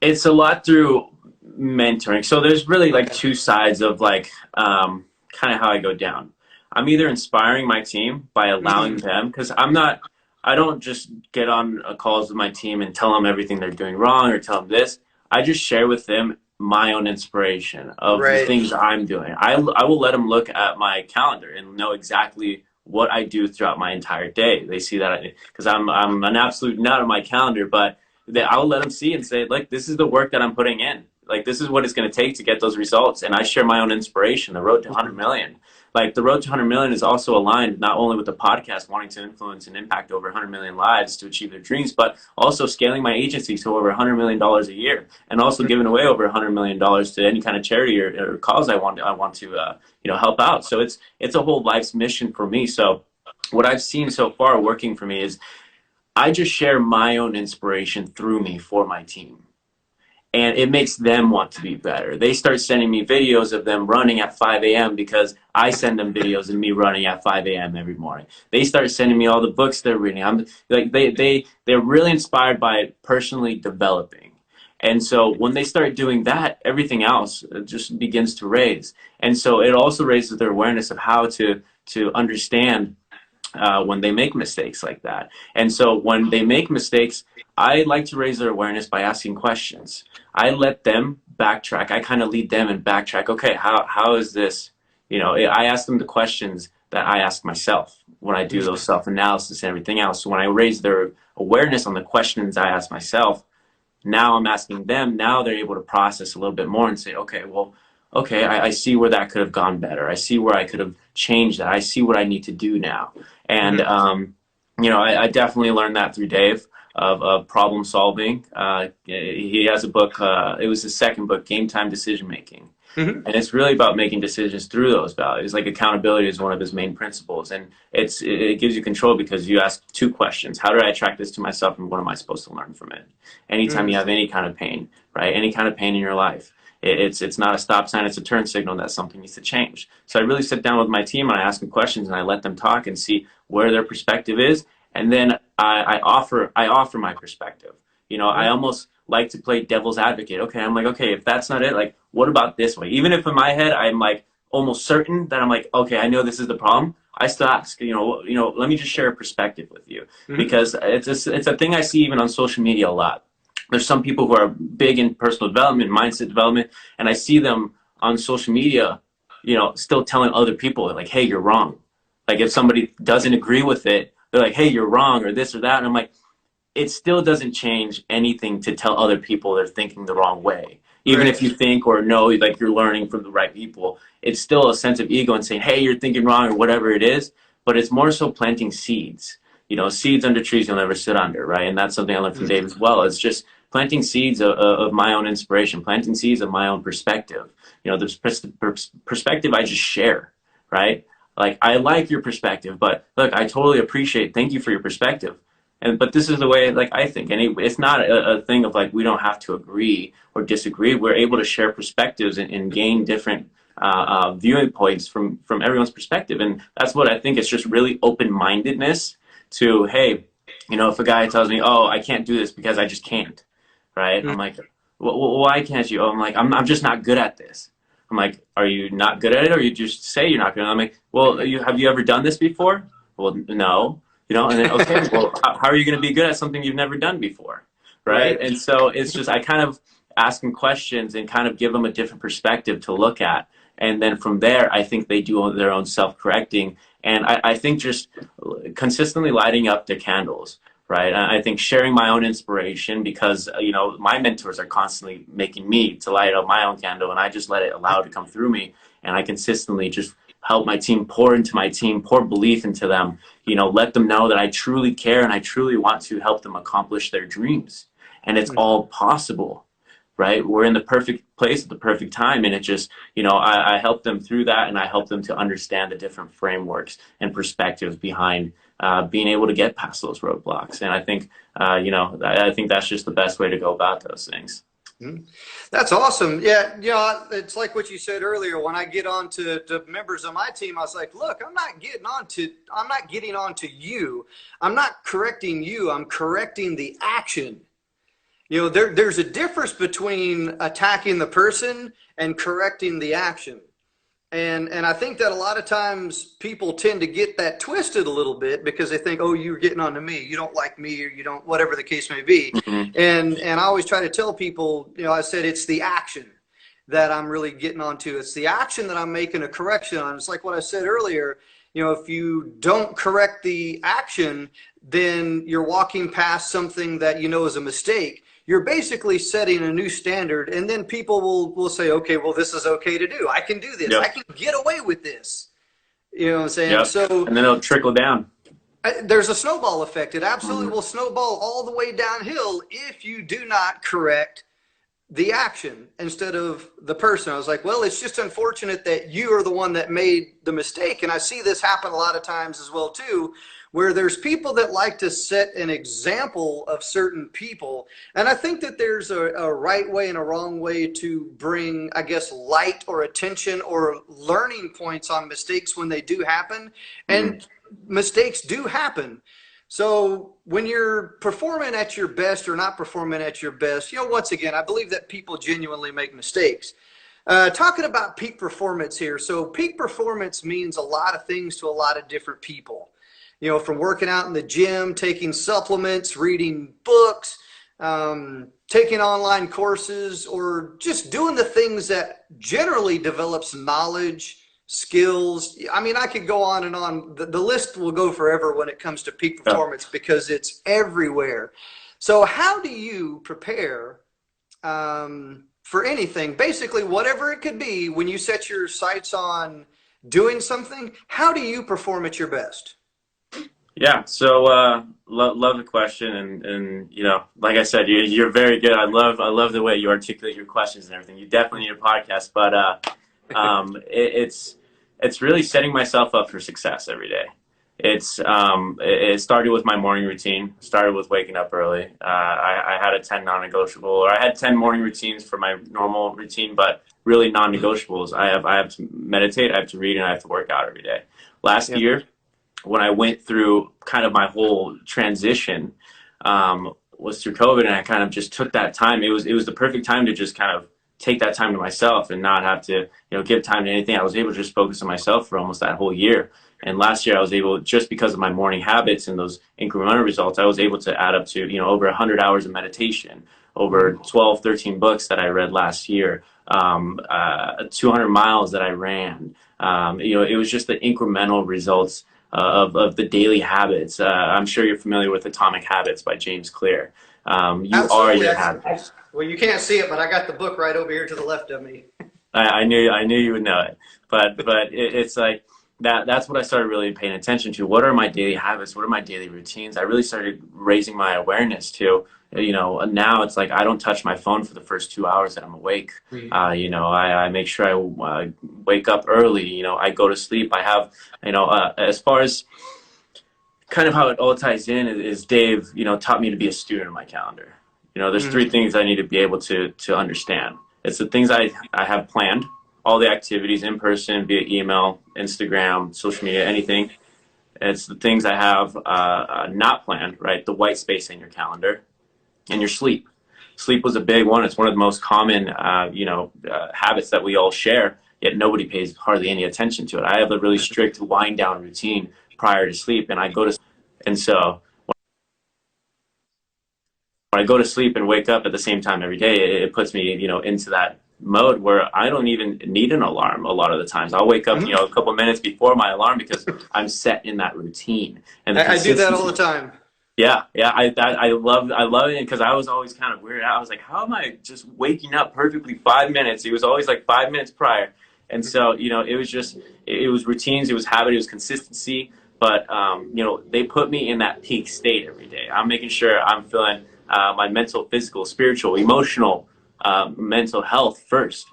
It's a lot through mentoring. So there's really like two sides of like kind of how I go down. I'm either inspiring my team by allowing them, because I don't just get on calls with my team and tell them everything they're doing wrong or tell them this. I just share with them my own inspiration of the Right. things I'm doing. I will let them look at my calendar and know exactly what I do throughout my entire day. They see that because I'm an absolute nut on my calendar, but I will let them see and say, like, this is the work that I'm putting in. Like, this is what it's going to take to get those results. And I share my own inspiration, the road to 100 million. Like, the road to 100 million is also aligned not only with the podcast wanting to influence and impact over 100 million lives to achieve their dreams, but also scaling my agency to over $100 million a year, and also giving away over $100 million to any kind of charity or cause I want to help out. So it's a whole life's mission for me. So what I've seen so far working for me is I just share my own inspiration through me for my team. And it makes them want to be better. They start sending me videos of them running at 5 a.m. because I send them videos of me running at 5 a.m. every morning. They start sending me all the books they're reading. I'm like they're really inspired by personally developing. And so when they start doing that, everything else just begins to raise. And so it also raises their awareness of how to understand when they make mistakes like that. And so when they make mistakes, I like to raise their awareness by asking questions. I let them backtrack. I kind of lead them and backtrack. Okay, how is this? You know, I ask them the questions that I ask myself when I do those self-analysis and everything else. So when I raise their awareness on the questions I ask myself, now I'm asking them. Now they're able to process a little bit more and say, okay, well, okay, I see where that could have gone better. I see where I could have changed that. I see what I need to do now. And, I definitely learned that through Dave of problem solving. He has a book, it was his second book, Game Time Decision Making. And it's really about making decisions through those values. Like, accountability is one of his main principles. And it gives you control because you ask two questions. How do I attract this to myself, and what am I supposed to learn from it? Anytime you have any kind of pain, right? Any kind of pain in your life. It's not a stop sign, it's a turn signal that something needs to change. So I really sit down with my team and I ask them questions and I let them talk and see where their perspective is. And then I offer my perspective. I almost like to play devil's advocate. Okay, I'm like, okay, if that's not it, like, what about this way? Even if in my head I'm like almost certain that I'm like, okay, I know this is the problem, I still ask, let me just share a perspective with you. Because it's a thing I see even on social media a lot. There's some people who are big in personal development, mindset development, and I see them on social media, still telling other people, like, hey, you're wrong. Like, if somebody doesn't agree with it, they're like, hey, you're wrong, or this or that. And I'm like, it still doesn't change anything to tell other people they're thinking the wrong way. Even if you think or know, like, you're learning from the right people, it's still a sense of ego and saying, hey, you're thinking wrong, or whatever it is. But it's more so planting seeds. Seeds under trees you'll never sit under, right? And that's something I learned from Dave as well. It's just planting seeds of my own inspiration, planting seeds of my own perspective. The perspective I just share, right? Like, I like your perspective, but look, I totally appreciate, thank you for your perspective. But this is the way, like, I think. And it's not a thing of, like, we don't have to agree or disagree. We're able to share perspectives and gain different viewing points from everyone's perspective. And that's what I think. It's just really open-mindedness to, hey, if a guy tells me, oh, I can't do this because I just can't, right? I'm like, well, why can't you? Oh, I'm like, I'm just not good at this. I'm like, are you not good at it, or you just say you're not good at it? I'm like, well, have you ever done this before? Well, no. And then, okay, well, how are you going to be good at something you've never done before, right? And so it's just, I kind of ask them questions and kind of give them a different perspective to look at. And then from there, I think they do their own self-correcting. And I think just consistently lighting up the candles, right? I think sharing my own inspiration, because my mentors are constantly making me to light up my own candle, and I just let it allow it to come through me, and I consistently just help my team, pour into my team, pour belief into them, let them know that I truly care and I truly want to help them accomplish their dreams. And it's all possible, right? We're in the perfect place at the perfect time. And it just, I help them through that, and I help them to understand the different frameworks and perspectives behind being able to get past those roadblocks. And I think, I think that's just the best way to go about those things. That's awesome. Yeah, it's like what you said earlier. When I get on to members of my team, I was like, look, I'm not getting on to you. I'm not correcting you. I'm correcting the action. There's a difference between attacking the person and correcting the action. And I think that a lot of times people tend to get that twisted a little bit, because they think, oh, you're getting on to me, you don't like me, or you don't, whatever the case may be. And I always try to tell people, I said, it's the action that I'm really getting onto. It's the action that I'm making a correction on. It's like what I said earlier, if you don't correct the action, then you're walking past something that is a mistake. You're basically setting a new standard, and then people will say, okay, well, this is okay to do. I can do this. Yep. I can get away with this. You know what I'm saying? Yep. So, and then it'll trickle down. There's a snowball effect. It absolutely will snowball all the way downhill if you do not correct the action instead of the person. I was like, well, it's just unfortunate that you are the one that made the mistake. And I see this happen a lot of times as well, too, where there's people that like to set an example of certain people. And I think that there's a right way and a wrong way to bring, I guess, light or attention or learning points on mistakes when they do happen. And mistakes do happen. So when you're performing at your best or not performing at your best, once again, I believe that people genuinely make mistakes. Talking about peak performance here. So peak performance means a lot of things to a lot of different people. From working out in the gym, taking supplements, reading books, taking online courses, or just doing the things that generally develops knowledge, skills. I mean, I could go on and on. The list will go forever when it comes to peak performance, because it's everywhere. So how do you prepare for anything? Basically, whatever it could be, when you set your sights on doing something, how do you perform at your best? Yeah, so love the question, and like I said, you're very good. I love the way you articulate your questions and everything. You definitely need a podcast, but it's really setting myself up for success every day. It started with my morning routine. Started with waking up early. I had a 10 non-negotiable, or I had 10 morning routines for my normal routine, but really non-negotiables. I have to meditate, I have to read, and I have to work out every day. Last year, when I went through kind of my whole transition, was through COVID, and I kind of just took that time. It was the perfect time to just kind of take that time to myself and not have to, give time to anything. I was able to just focus on myself for almost that whole year. And last year I was able, just because of my morning habits and those incremental results, I was able to add up to, over 100 hours of meditation, over 12, 13 books that I read last year, 200 miles that I ran. It was just the incremental results of the daily habits. I'm sure you're familiar with Atomic Habits by James Clear. You Absolutely. are your habits. Well, you can't see it, but I got the book right over here to the left of me. I knew you would know it, but it's like that's what I started really paying attention to. What are my daily habits? What are my daily routines? I really started raising my awareness to, now it's like I don't touch my phone for the first 2 hours that I'm awake. I make sure I wake up early. I go to sleep. I have, as far as kind of how it all ties in is Dave, taught me to be a student of my calendar. There's three things I need to be able to understand. It's the things I have planned, all the activities in person, via email, Instagram, social media, anything. It's the things I have not planned, right? The white space in your calendar, and your sleep. Sleep was a big one. It's one of the most common, habits that we all share, yet nobody pays hardly any attention to it. I have a really strict wind down routine prior to sleep, and I go to, and so when I go to sleep and wake up at the same time every day, it puts me, into that mode where I don't even need an alarm a lot of the times. I'll wake up, a couple minutes before my alarm because I'm set in that routine. And I do that all the time. Yeah. I love it because I was always kind of weird. I was like, how am I just waking up perfectly 5 minutes? It was always like 5 minutes prior, and so it was just it was routines, it was habit, it was consistency. But they put me in that peak state every day. I'm making sure I'm feeling my mental, physical, spiritual, emotional, mental health first,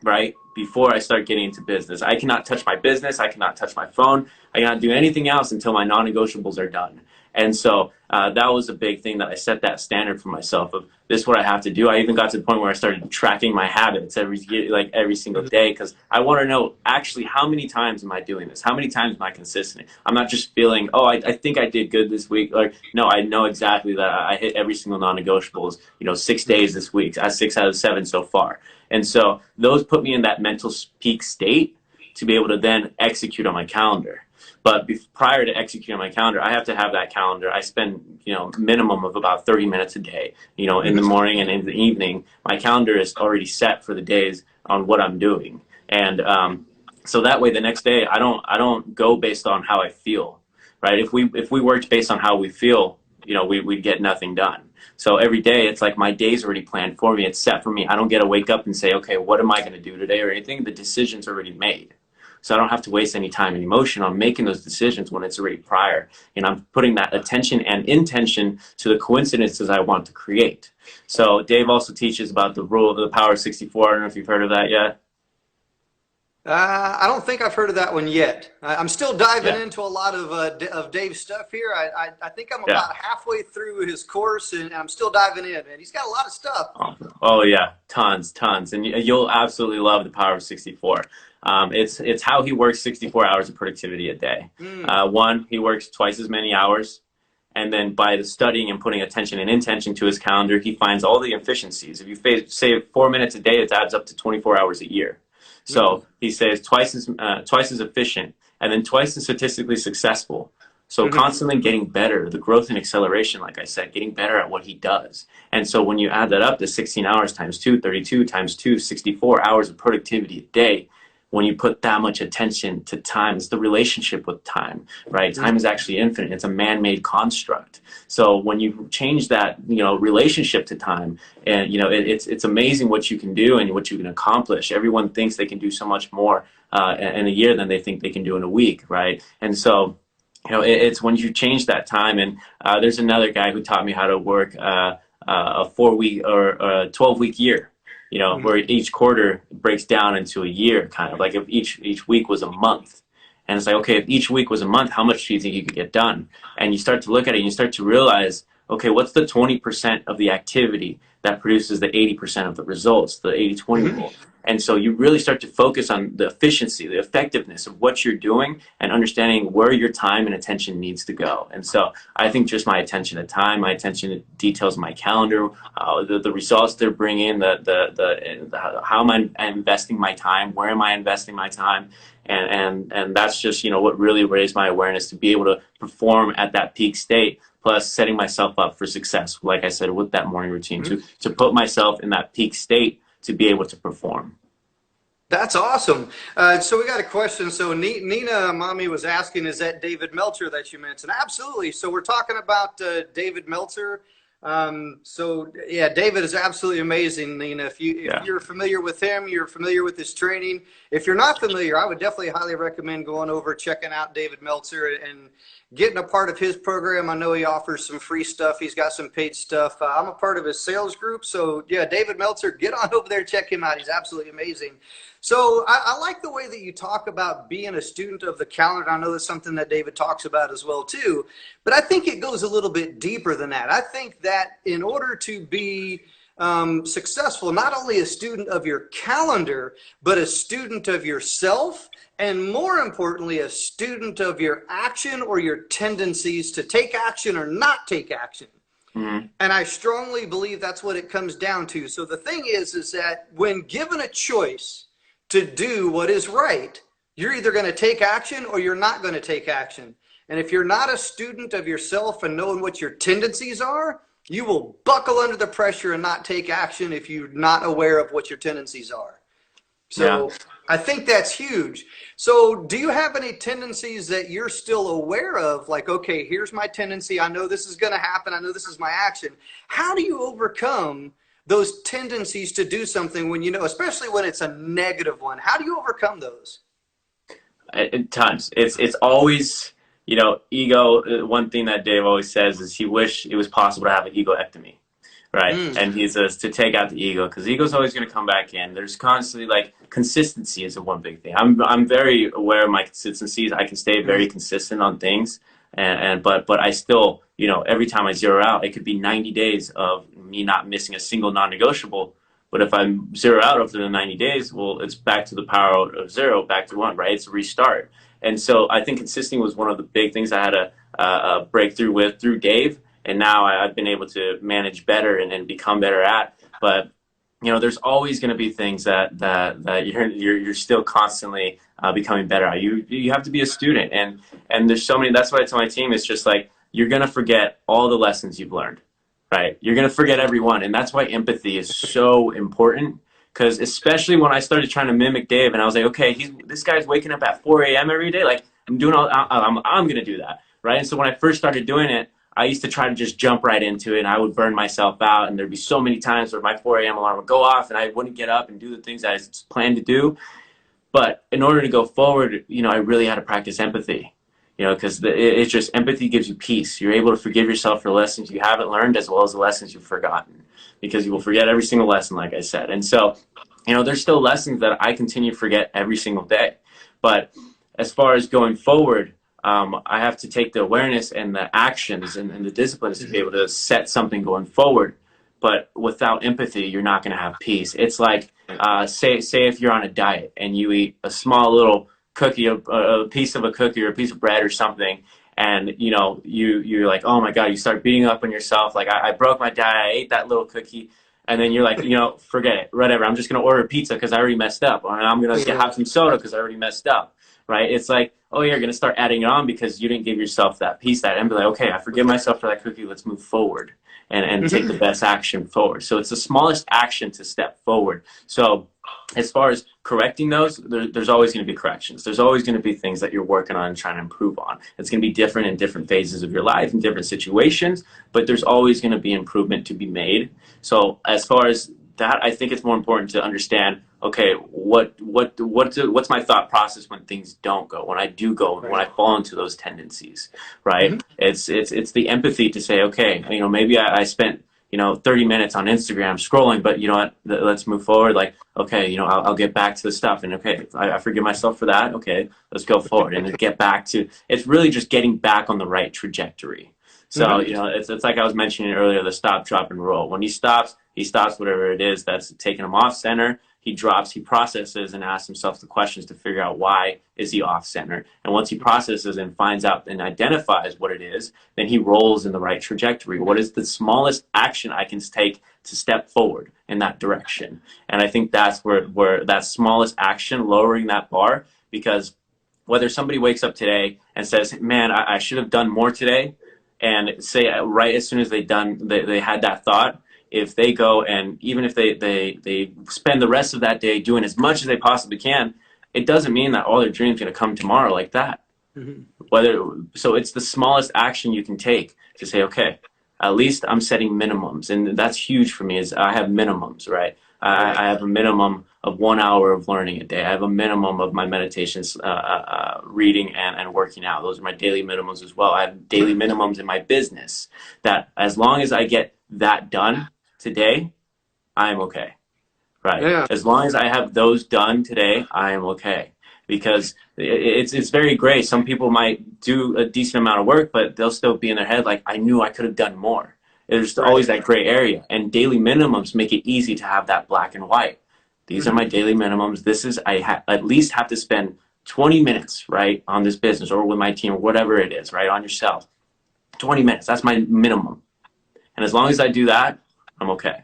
right? Before I start getting into business. I cannot touch my business. I cannot touch my phone. I cannot do anything else until my non-negotiables are done. And so that was a big thing that I set that standard for myself of this is what I have to do. I even got to the point where I started tracking my habits every single day because I want to know actually how many times am I doing this? How many times am I consistent? I'm not just feeling, oh, I think I did good this week. Like, no, I know exactly that I hit every single non-negotiables, 6 days this week. I 6 out of 7 so far. And so those put me in that mental peak state to be able to then execute on my calendar. But prior to executing my calendar, I have to have that calendar. I spend, minimum of about 30 minutes a day, in the morning and in the evening. My calendar is already set for the days on what I'm doing. And so that way the next day I don't go based on how I feel, right? If we worked based on how we feel, we'd get nothing done. So every day it's like my day's already planned for me. It's set for me. I don't get to wake up and say, okay, what am I going to do today or anything? The decision's already made. So I don't have to waste any time and emotion on making those decisions when it's already prior. And I'm putting that attention and intention to the coincidences I want to create. So Dave also teaches about the rule of the power of 64. I don't know if you've heard of that yet. I don't think I've heard of that one yet. I'm still diving Yeah. into a lot of Dave's stuff here. I think I'm Yeah. about halfway through his course, and I'm still diving in. And he's got a lot of stuff. Oh yeah, tons, and you'll absolutely love the power of 64. It's how he works 64 hours of productivity a day. Mm. One, he works twice as many hours, and then by the studying and putting attention and intention to his calendar, he finds all the efficiencies. If you save 4 minutes a day, it adds up to 24 hours a year. Mm. So he says twice as efficient, and then twice as statistically successful. So Hmm. constantly getting better, the growth and acceleration, like I said, getting better at what he does. And so when you add that up to 16 hours times 2, 32 times 2, 64 hours of productivity a day, when you put that much attention to time, it's the relationship with time, right? Time is actually infinite. It's a man-made construct. So when you change that, relationship to time, and it's amazing what you can do and what you can accomplish. Everyone thinks they can do so much more in a year than they think they can do in a week, right? And so it's when you change that time. And there's another guy who taught me how to work a 4 week or a 12-week year, where each quarter breaks down into a year, kind of like if each week was a month. And it's like, okay, if each week was a month, how much do you think you could get done? And you start to look at it and you start to realize, okay, what's the 20% of the activity that produces the 80% of the results, the 80-20 rule? And so you really start to focus on the efficiency, the effectiveness of what you're doing and understanding where your time and attention needs to go. And so I think just my attention to time, my attention to details of my calendar, the results they're bringing, the how am I investing my time, where am I investing my time, and that's just what really raised my awareness to be able to perform at that peak state. Plus, setting myself up for success, like I said, with that morning routine, to put myself in that peak state to be able to perform. That's awesome. So we got a question. So Nina, mommy was asking, is that David Meltzer that you mentioned? Absolutely. So we're talking about David Meltzer. So yeah, David is absolutely amazing. Nina, if Yeah. you're familiar with him, you're familiar with his training. If you're not familiar, I would definitely highly recommend going over, checking out David Meltzer and getting a part of his program. I know he offers some free stuff. He's got some paid stuff. I'm a part of his sales group. So yeah, David Meltzer, get on over there, check him out. He's absolutely amazing. So I like the way that you talk about being a student of the calendar. I know that's something that David talks about as well too, but I think it goes a little bit deeper than that. I think that in order to be successful, not only a student of your calendar, but a student of yourself, and more importantly, a student of your action or your tendencies to take action or not take action. Mm-hmm. And I strongly believe that's what it comes down to. So the thing is that when given a choice to do what is right, you're either going to take action or you're not going to take action. And if you're not a student of yourself and knowing what your tendencies are, you will buckle under the pressure and not take action if you're not aware of what your tendencies are. Yeah. So I think that's huge. So, do you have any tendencies that you're still aware of? Like, okay, here's my tendency. I know this is going to happen. I know this is my action. How do you overcome those tendencies to do something when you know, especially when it's a negative one? How do you overcome those? Tons. It's always, ego. One thing that Dave always says is he wish it was possible to have an egoectomy, right? Mm. And he says to take out the ego because the ego's always going to come back in. There's constantly like consistency is the one big thing. I'm very aware of my consistencies. I can stay very consistent on things, but I still, every time I zero out, it could be 90 days of me not missing a single non-negotiable. But if I zero out after the 90 days, well, it's back to the power of zero, back to one, right? It's a restart. And so I think consistency was one of the big things I had a breakthrough with through Dave. And now I've been able to manage better and become better at. But there's always going to be things that you're still constantly becoming better at. You have to be a student, and there's so many. That's why I tell my team, it's just like you're going to forget all the lessons you've learned, right? You're going to forget everyone, and that's why empathy is so important. Because especially when I started trying to mimic Dave, and I was like, okay, this guy's waking up at 4 a.m. every day. Like I'm going to do that, right? And so when I first started doing it, I used to try to just jump right into it, and I would burn myself out. And there'd be so many times where my 4 a.m. alarm would go off, and I wouldn't get up and do the things I planned to do. But in order to go forward, I really had to practice empathy, because it's just empathy gives you peace. You're able to forgive yourself for lessons you haven't learned as well as the lessons you've forgotten, because you will forget every single lesson, like I said. And so, there's still lessons that I continue to forget every single day. But as far as going forward, I have to take the awareness and the actions and the disciplines to be able to set something going forward. But without empathy, you're not going to have peace. It's like, say if you're on a diet and you eat a small little cookie, a piece of a cookie or a piece of bread or something, and you're like, oh my God, you start beating up on yourself. Like I broke my diet, I ate that little cookie. And then you're like, forget it, whatever. I'm just going to order pizza because I already messed up. Or I'm going to have some soda because I already messed up. Right? It's like, oh, you're going to start adding it on because you didn't give yourself that peace, that, and be like, okay, I forgive myself for that cookie. Let's move forward and take the best action forward. So it's the smallest action to step forward. So as far as correcting those, there's always going to be corrections. There's always going to be things that you're working on and trying to improve on. It's going to be different in different phases of your life, in different situations, but there's always going to be improvement to be made. So as far as that, I think it's more important to understand, okay, what's my thought process when things don't go, when I do go, when I fall into those tendencies, right? It's the empathy to say, okay, maybe I spent 30 minutes on Instagram scrolling, but you know what, let's move forward. Like, okay, I'll get back to the stuff, and okay, I forgive myself for that. Okay, let's go forward and get back to, it's really just getting back on the right trajectory. So, it's like I was mentioning earlier, the stop, drop, and roll. When he stops whatever it is that's taking him off center. He drops, he processes, and asks himself the questions to figure out why is he off center. And once he processes and finds out and identifies what it is, then he rolls in the right trajectory. What is the smallest action I can take to step forward in that direction? And I think that's where that smallest action, lowering that bar, because whether somebody wakes up today and says, man, I should have done more today, and say right as soon as they had that thought, if they go and even if they spend the rest of that day doing as much as they possibly can, it doesn't mean that all their dreams are going to come tomorrow like that. So it's the smallest action you can take to say, okay, at least I'm setting minimums. And that's huge for me, is I have minimums, right? I have a minimum of 1 hour of learning a day. I have a minimum of my meditations, reading and working out. Those are my daily minimums as well. I have daily minimums in my business that as long as I get that done today, I am okay, right? Yeah. As long as I have those done today, I am okay. Because it's very gray. Some people might do a decent amount of work, but they'll still be in their head like, I knew I could have done more. There's always that gray area. And daily minimums make it easy to have that black and white. These are my daily minimums. This is, at least have to spend 20 minutes, right, on this business or with my team or whatever it is, right, on yourself. 20 minutes, that's my minimum. And as long as I do that, I'm okay.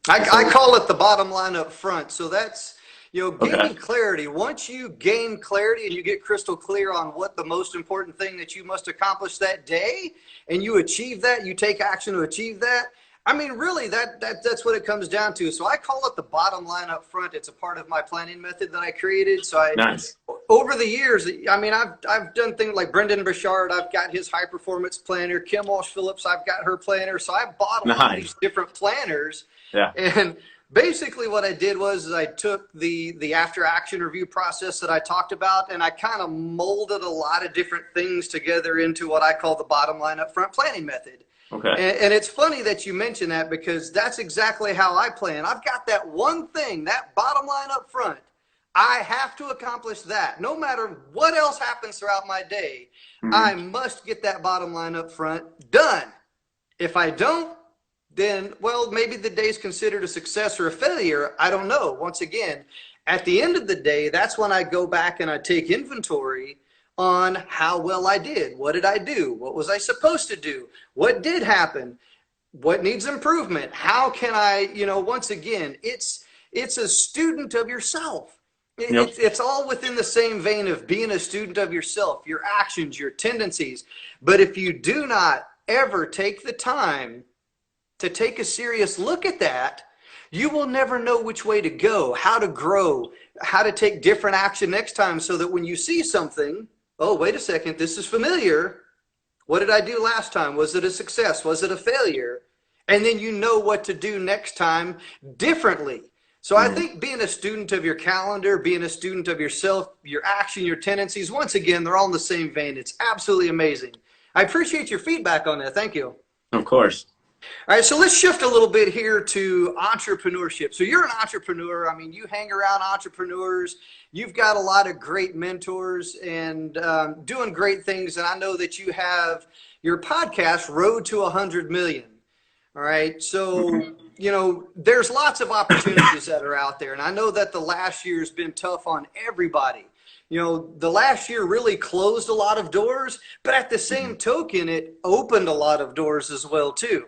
I call it the bottom line up front. So that's, gaining clarity. Once you gain clarity and you get crystal clear on what the most important thing that you must accomplish that day, and you achieve that, you take action to achieve that, I mean, really, that's what it comes down to. So I call it the bottom line up front. It's a part of my planning method that I created. Nice. Over the years, I mean, I've done things like Brendan Bouchard. I've got his high performance planner. Kim Walsh Phillips. I've got her planner. So I bought a lot of these different planners. Yeah. And basically, what I did was I took the after action review process that I talked about, and I kind of molded a lot of different things together into what I call the bottom line up front planning method. Okay. And it's funny that you mention that, because that's exactly how I plan. I've got that one thing, that bottom line up front. I have to accomplish that. No matter what else happens throughout my day, I must get that bottom line up front done. If I don't, then, well, maybe the day's considered a success or a failure. I don't know. Once again, at the end of the day, that's when I go back and I take inventory on how well I did. What did I do? What was I supposed to do? What did happen? What needs improvement? How can I, once again, it's a student of yourself. It's all within the same vein of being a student of yourself, your actions, your tendencies. But if you do not ever take the time to take a serious look at that, you will never know which way to go, how to grow, how to take different action next time, so that when you see something, oh, wait a second, this is familiar. What did I do last time? Was it a success? Was it a failure? And then you know what to do next time differently. So I think being a student of your calendar, being a student of yourself, your action, your tendencies, once again, they're all in the same vein. It's absolutely amazing. I appreciate your feedback on that. Thank you. Of course. All right, so let's shift a little bit here to entrepreneurship. So you're an entrepreneur. I mean, you hang around entrepreneurs. You've got a lot of great mentors and doing great things. And I know that you have your podcast, Road to 100 Million. All right, so, there's lots of opportunities that are out there. And I know that the last year has been tough on everybody. The last year really closed a lot of doors, but at the same token, it opened a lot of doors as well, too.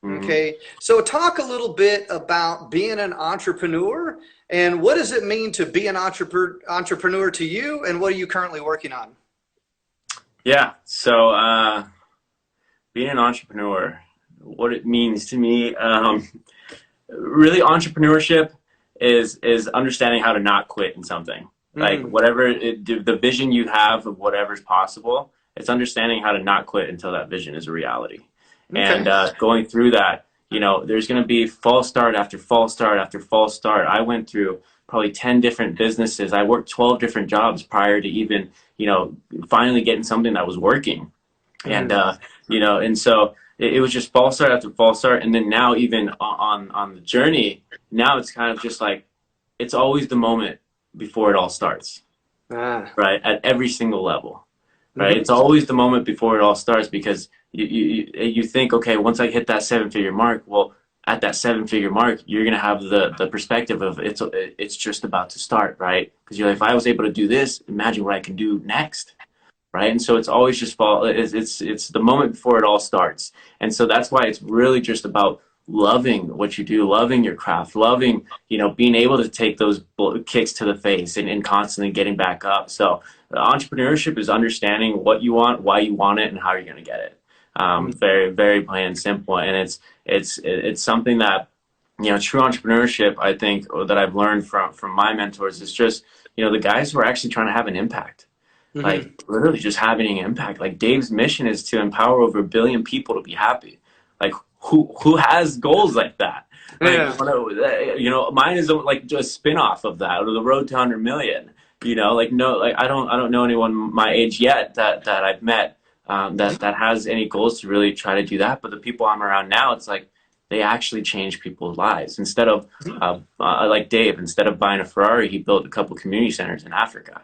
Okay, so talk a little bit about being an entrepreneur, and what does it mean to be an entrepreneur to you, and what are you currently working on? Yeah, so being an entrepreneur, what it means to me, really entrepreneurship is understanding how to not quit in something. Like whatever the vision you have of whatever's possible, it's understanding how to not quit until that vision is a reality. Okay. And going through that, there's going to be false start after false start after false start. I went through probably 10 different businesses. I worked 12 different jobs prior to even, finally getting something that was working. And, and so it was just false start after false start. And then now even on the journey, now it's kind of just like, it's always the moment before it all starts, right? At every single level, right? It's always the moment before it all starts, because you think, okay, once I hit that 7-figure mark, well, at that 7-figure mark, you're going to have the perspective of it's just about to start, right? Because you're like, if I was able to do this, imagine what I can do next, right? And so it's always just it's the moment before it all starts. And so that's why it's really just about loving what you do, loving your craft, loving, being able to take those kicks to the face and constantly getting back up. So entrepreneurship is understanding what you want, why you want it, and how you're going to get it. Very, very plain and simple. And it's something that, true entrepreneurship, I think, or that I've learned from my mentors, is just, the guys who are actually trying to have an impact, like literally just having an impact. Like Dave's mission is to empower over 1 billion people to be happy. Like who has goals like that? Like, mine is like just a spin-off of that, or the Road to 100 Million. I don't know anyone my age yet that I've met that has any goals to really try to do that. But the people I'm around now, it's like they actually change people's lives. Instead of like Dave, instead of buying a Ferrari, he built a couple community centers in Africa,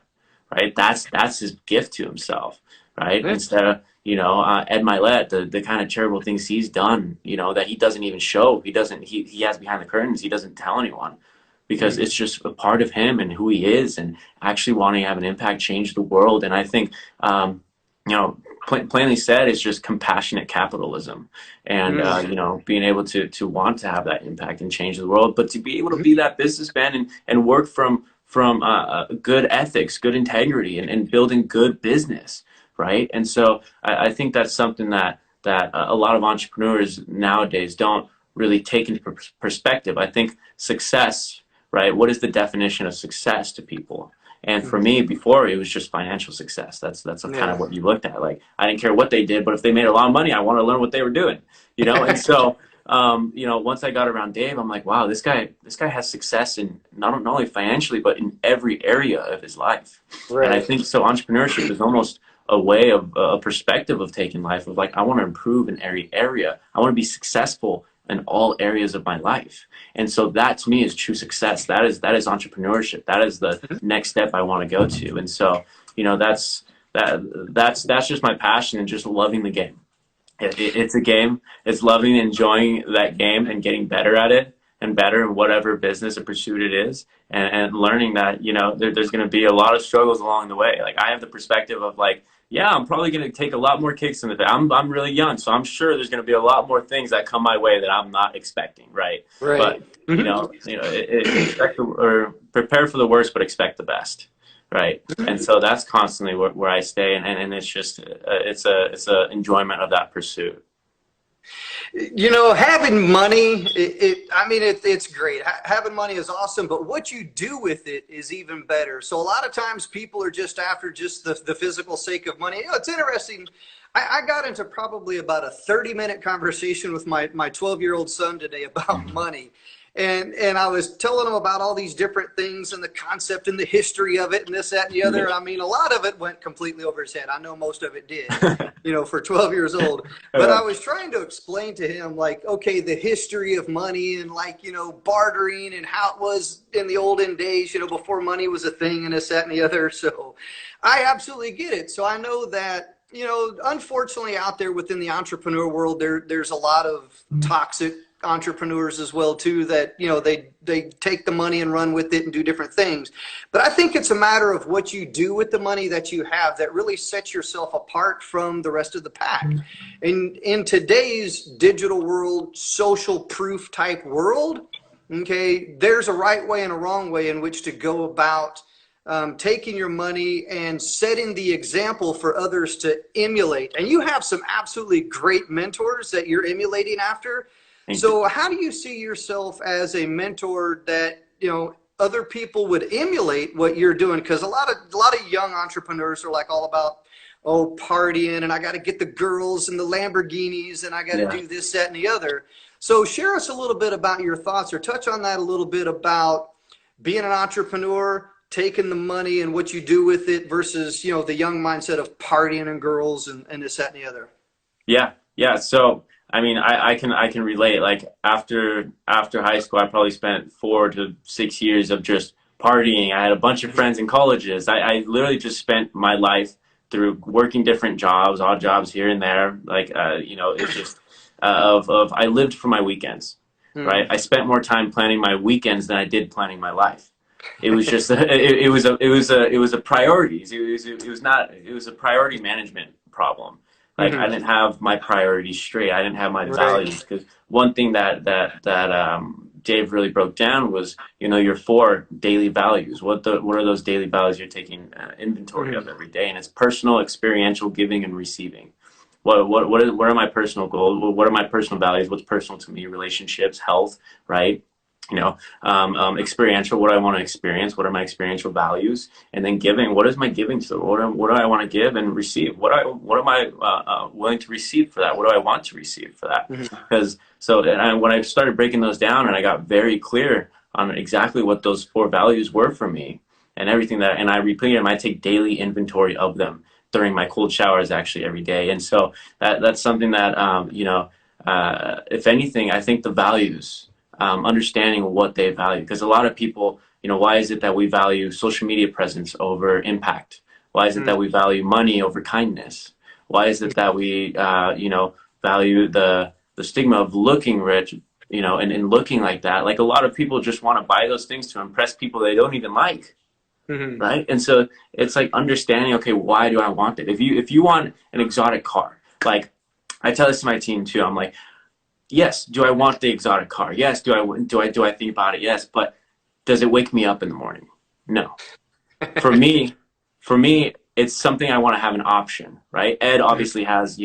right? That's his gift to himself, right? Instead of Ed Milet, the kind of charitable things he's done, that he doesn't even show. He has behind the curtains. He doesn't tell anyone, because it's just a part of him and who he is, and actually wanting to have an impact, change the world. And I think, plainly said, it's just compassionate capitalism, and being able to want to have that impact and change the world, but to be able to be that businessman and work from good ethics, good integrity, and building good business, right? And so I think that's something that a lot of entrepreneurs nowadays don't really take into perspective. I think success, right? What is the definition of success to people? And for me, before, it was just financial success. That's kind of Yeah. what you looked at. Like, I didn't care what they did, but if they made a lot of money, I want to learn what they were doing, you know? And so, once I got around Dave, I'm like, wow, this guy has success in not only financially, but in every area of his life. And I Right. think so entrepreneurship is almost a way of a perspective of taking life of like, I want to improve in every area. I want to be successful in all areas of my life. And so that to me is true success. That is entrepreneurship. That is the next step I want to go to. And so, that's just my passion and just loving the game. It's a game. It's loving and enjoying that game and getting better at it and better in whatever business or pursuit it is, and learning that there's going to be a lot of struggles along the way. Like I have the perspective of like, yeah, I'm probably going to take a lot more kicks in the face. I'm really young, so I'm sure there's going to be a lot more things that come my way that I'm not expecting, right? Right. But expect or prepare for the worst, but expect the best, right? And so that's constantly where I stay, and it's just it's a enjoyment of that pursuit. Having money, it's great. Having money is awesome, but what you do with it is even better. So a lot of times people are just after just the physical sake of money. It's interesting. I got into probably about a 30-minute conversation with my 12-year-old son today about money. And I was telling him about all these different things and the concept and the history of it and this, that, and the other. I mean, a lot of it went completely over his head. I know most of it did, for 12 years old. But I was trying to explain to him, like, okay, the history of money and, like, bartering and how it was in the olden days, before money was a thing and this, that, and the other. So I absolutely get it. So I know that, unfortunately out there within the entrepreneur world, there's a lot of toxic entrepreneurs as well too, that they take the money and run with it and do different things. But I think it's a matter of what you do with the money that you have that really sets yourself apart from the rest of the pack. In today's digital world, social proof type world, okay, there's a right way and a wrong way in which to go about taking your money and setting the example for others to emulate. And you have some absolutely great mentors that you're emulating after. So how do you see yourself as a mentor that, other people would emulate what you're doing? Because a lot of young entrepreneurs are like all about, partying, and I got to get the girls and the Lamborghinis and I got to do this, that, and the other. So share us a little bit about your thoughts, or touch on that a little bit about being an entrepreneur, taking the money and what you do with it versus, the young mindset of partying and girls and this, that, and the other. Yeah. So, I mean, I can relate. Like after high school, I probably spent 4 to 6 years of just partying. I had a bunch of friends in colleges. I literally just spent my life through working different jobs, odd jobs here and there. Like, it's just I lived for my weekends, right? I spent more time planning my weekends than I did planning my life. It was just it was a priorities. It was a priority management problem. Like I didn't have my priorities straight. I didn't have my values, because one thing that Dave really broke down was, your 4 daily values. What are those daily values you're taking inventory of every day? And it's personal, experiential, giving, and receiving. What are my personal goals? What are my personal values? What's personal to me? Relationships, health, right? Experiential, what do I want to experience? What are my experiential values? And then giving, what is my giving to? What do I want to give and receive? What am I willing to receive for that? What do I want to receive for that? Because when I started breaking those down and I got very clear on exactly what those 4 values were for me and everything and I repeated them, I take daily inventory of them during my cold showers actually every day. And so that's something that, if anything, I think the values, understanding what they value, because a lot of people, why is it that we value social media presence over impact? Why is it that we value money over kindness? Why is it that we value the stigma of looking rich, and looking like that? Like a lot of people just want to buy those things to impress people they don't even like. Right? And so it's like understanding, okay, why do I want it? If you want an exotic car, like I tell this to my team too, I'm like, yes, do I want the exotic car? Yes. Do I think about it? Yes. But does it wake me up in the morning? No. For me, it's something I want to have an option, right? Ed obviously has,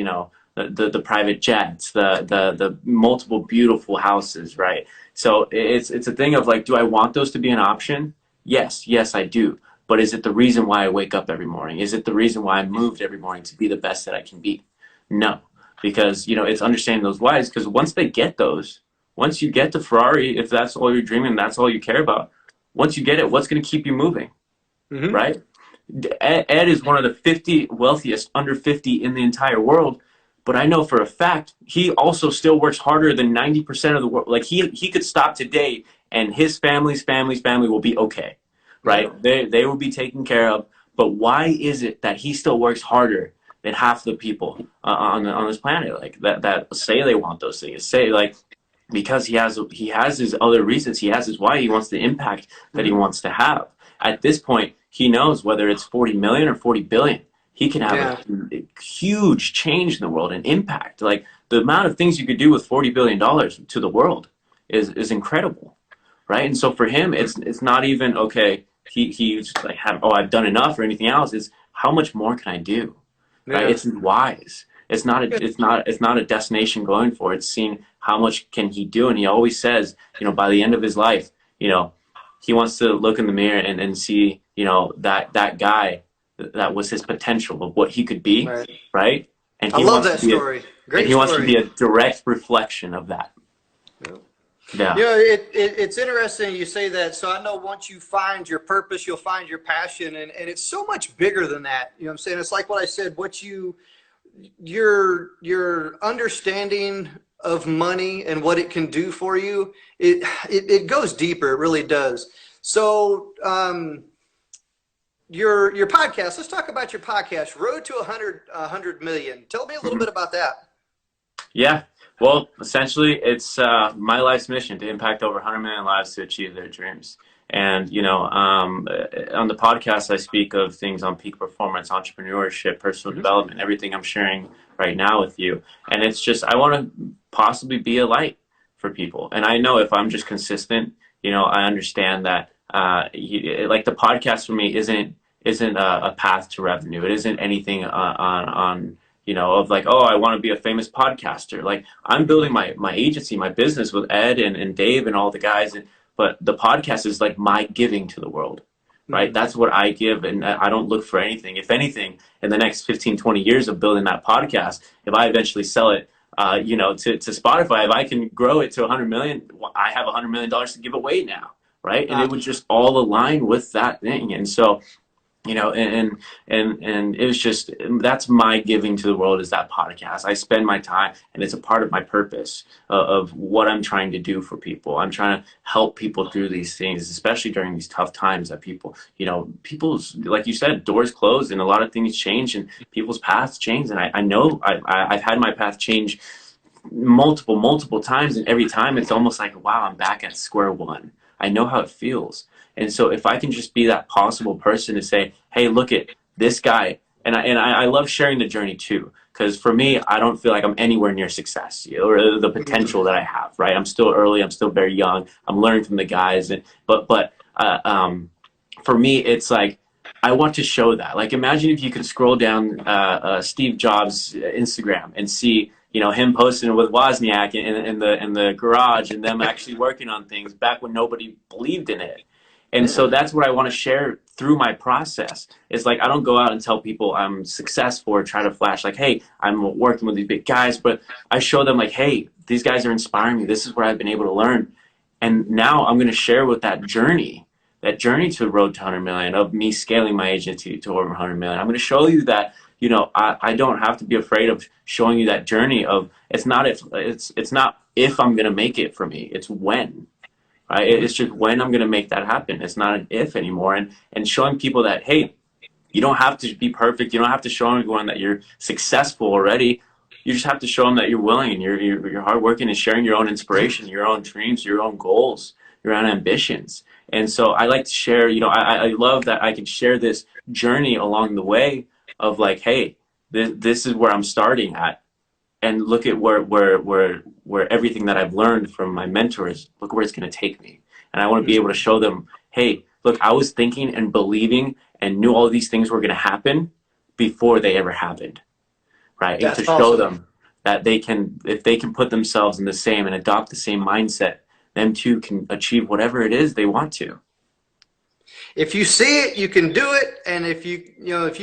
the private jets, the multiple beautiful houses, right? So it's a thing of like, do I want those to be an option? Yes, I do. But is it the reason why I wake up every morning? Is it the reason why I moved every morning to be the best that I can be? No, because it's understanding those whys. Because once they get those, once you get the Ferrari, if that's all you're dreaming, that's all you care about. Once you get it, what's going to keep you moving, right? Ed is one of the 50 wealthiest under 50 in the entire world. But I know for a fact he also still works harder than 90% of the world. Like he could stop today and his family's family will be okay, right? Yeah. They will be taken care of. But why is it that he still works harder than half the people on this planet, like that say they want those things? Say like, because he has his other reasons. He has his why. He wants the impact that he wants to have. At this point, he knows whether it's 40 million or 40 billion. He can have a huge change in the world and impact. Like the amount of things you could do with $40 billion to the world is incredible, right? And so for him, it's not even okay. He's like, I've done enough or anything else. It's how much more can I do, right? It's wise. It's not a destination going for. It's seeing how much can he do. And he always says, by the end of his life, he wants to look in the mirror and see, that guy that was his potential of what he could be, right? And he I love that story. Great story. He wants to be a direct reflection of that. Yeah. It's interesting you say that. So I know once you find your purpose, you'll find your passion, and it's so much bigger than that. You know what I'm saying? It's like what I said, your understanding of money and what it can do for you, it goes deeper. It really does. So your podcast, let's talk about your podcast, Road to 100 Million. Tell me a little bit about that. Yeah. Well, essentially, it's my life's mission to impact over 100 million lives to achieve their dreams. And, on the podcast, I speak of things on peak performance, entrepreneurship, personal development, everything I'm sharing right now with you. And it's just, I want to possibly be a light for people. And I know if I'm just consistent, I understand that, like the podcast for me isn't a path to revenue. It isn't anything on of like, I want to be a famous podcaster. Like I'm building my agency, my business with Ed and Dave and all the guys. But the podcast is like my giving to the world, right? That's what I give. And I don't look for anything. If anything, in the next 15, 20 years of building that podcast, if I eventually sell it, to Spotify, if I can grow it to 100 million, I have $100 million to give away now. Right. And it would just all align with that thing. And so, and it was just, that's my giving to the world, is that podcast. I spend my time, and it's a part of my purpose of what I'm trying to do for people. I'm trying to help people through these things, especially during these tough times that people's, like you said, doors close and a lot of things change and people's paths change. And I know I've had my path change multiple times, and every time it's almost like, wow, I'm back at square one. I know how it feels. And so if I can just be that possible person to say, hey, look at this guy. And I love sharing the journey too. Because for me, I don't feel like I'm anywhere near success or the potential that I have, right? I'm still early. I'm still very young. I'm learning from the guys. But for me, it's like, I want to show that. Like, imagine if you could scroll down Steve Jobs' Instagram and see, him posting with Wozniak in the garage and them actually working on things back when nobody believed in it. And so that's what I want to share through my process. It's like, I don't go out and tell people I'm successful or try to flash like, hey, I'm working with these big guys, but I show them like, hey, these guys are inspiring me. This is where I've been able to learn. And now I'm going to share with that journey to Road to 100 Million, of me scaling my agency to over 100 million. I'm going to show you that, I don't have to be afraid of showing you that journey of, it's not if I'm going to make it for me, it's when. Right? It's just when I'm going to make that happen. It's not an if anymore. And showing people that, hey, you don't have to be perfect. You don't have to show everyone that you're successful already. You just have to show them that you're willing and you're hardworking and sharing your own inspiration, your own dreams, your own goals, your own ambitions. And so I like to share, I love that I can share this journey along the way of like, hey, this is where I'm starting at. And look at where everything that I've learned from my mentors, look where it's going to take me. And I want to be able to show them, hey, look, I was thinking and believing and knew all these things were going to happen before they ever happened, right? And to show them that if they can put themselves in the same and adopt the same mindset, them too can achieve whatever it is they want to. If you see it, you can do it, and if you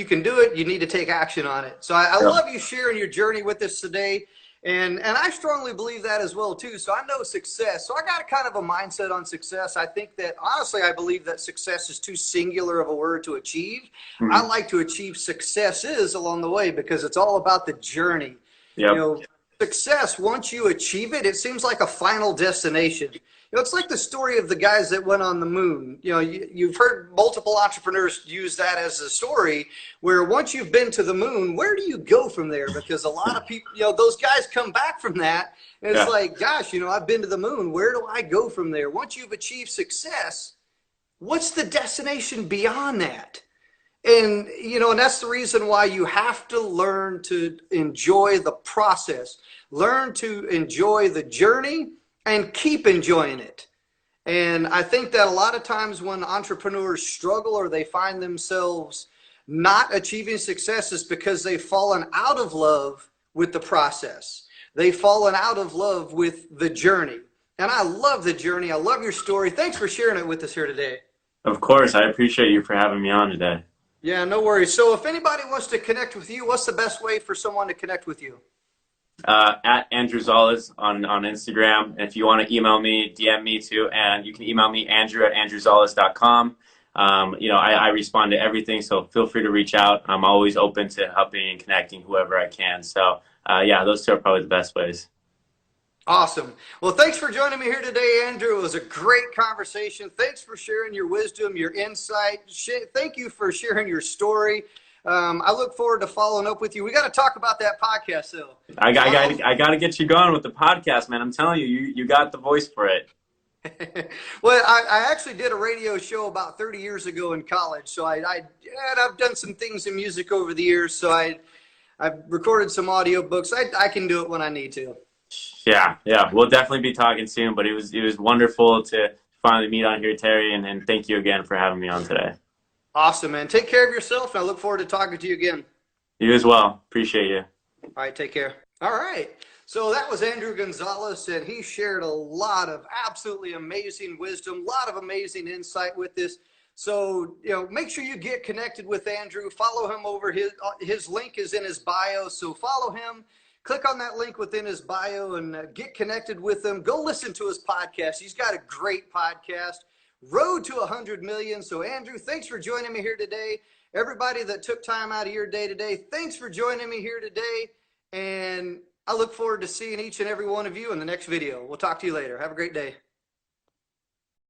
can do it, you need to take action on it. So I love you sharing your journey with us today, and I strongly believe that as well too. So I know success. So I got a kind of a mindset on success. I think that honestly, I believe that success is too singular of a word to achieve. Mm-hmm. I like to achieve successes along the way because it's all about the journey. Yep. You know, success, once you achieve it, it seems like a final destination. You know, it's like the story of the guys that went on the moon. You know, you've heard multiple entrepreneurs use that as a story where once you've been to the moon, where do you go from there? Because a lot of people, you know, those guys come back from that and it's like, gosh, you know, I've been to the moon. Where do I go from there? Once you've achieved success, what's the destination beyond that? And, you know, and that's the reason why you have to learn to enjoy the process, learn to enjoy the journey, and keep enjoying it. And I think that a lot of times when entrepreneurs struggle or they find themselves not achieving success is because they've fallen out of love with the process. They've fallen out of love with the journey. And I love the journey. I love your story. Thanks for sharing it with us here today. Of course. I appreciate you for having me on today. Yeah, no worries. So if anybody wants to connect with you, what's the best way for someone to connect with you? At Andrew Gonzalez on Instagram. And if you want to email me, DM me too. And you can email me, andrew@andrewzales.com. You know, I respond to everything, so feel free to reach out. I'm always open to helping and connecting whoever I can. So, yeah, those two are probably the best ways. Awesome. Well, thanks for joining me here today, Andrew. It was a great conversation. Thanks for sharing your wisdom, your insight. Thank you for sharing your story. I look forward to following up with you. We got to talk about that podcast, though. I got to get you going with the podcast, man. I'm telling you, you got the voice for it. Well, I actually did a radio show about 30 years ago in college. So I've done some things in music over the years. So I've recorded some audio books. I can do it when I need to. Yeah. We'll definitely be talking soon, but it was wonderful to finally meet on here, Terry, and thank you again for having me on today. Awesome, man. Take care of yourself, and I look forward to talking to you again. You as well. Appreciate you. All right, take care. All right. So that was Andrew Gonzalez, and he shared a lot of absolutely amazing wisdom, a lot of amazing insight with this. So, you know, make sure you get connected with Andrew. Follow him over. His link is in his bio, so follow him. Click on that link within his bio and get connected with him. Go listen to his podcast. He's got a great podcast, Road to 100 Million. So, Andrew, thanks for joining me here today. Everybody that took time out of your day today, thanks for joining me here today. And I look forward to seeing each and every one of you in the next video. We'll talk to you later. Have a great day.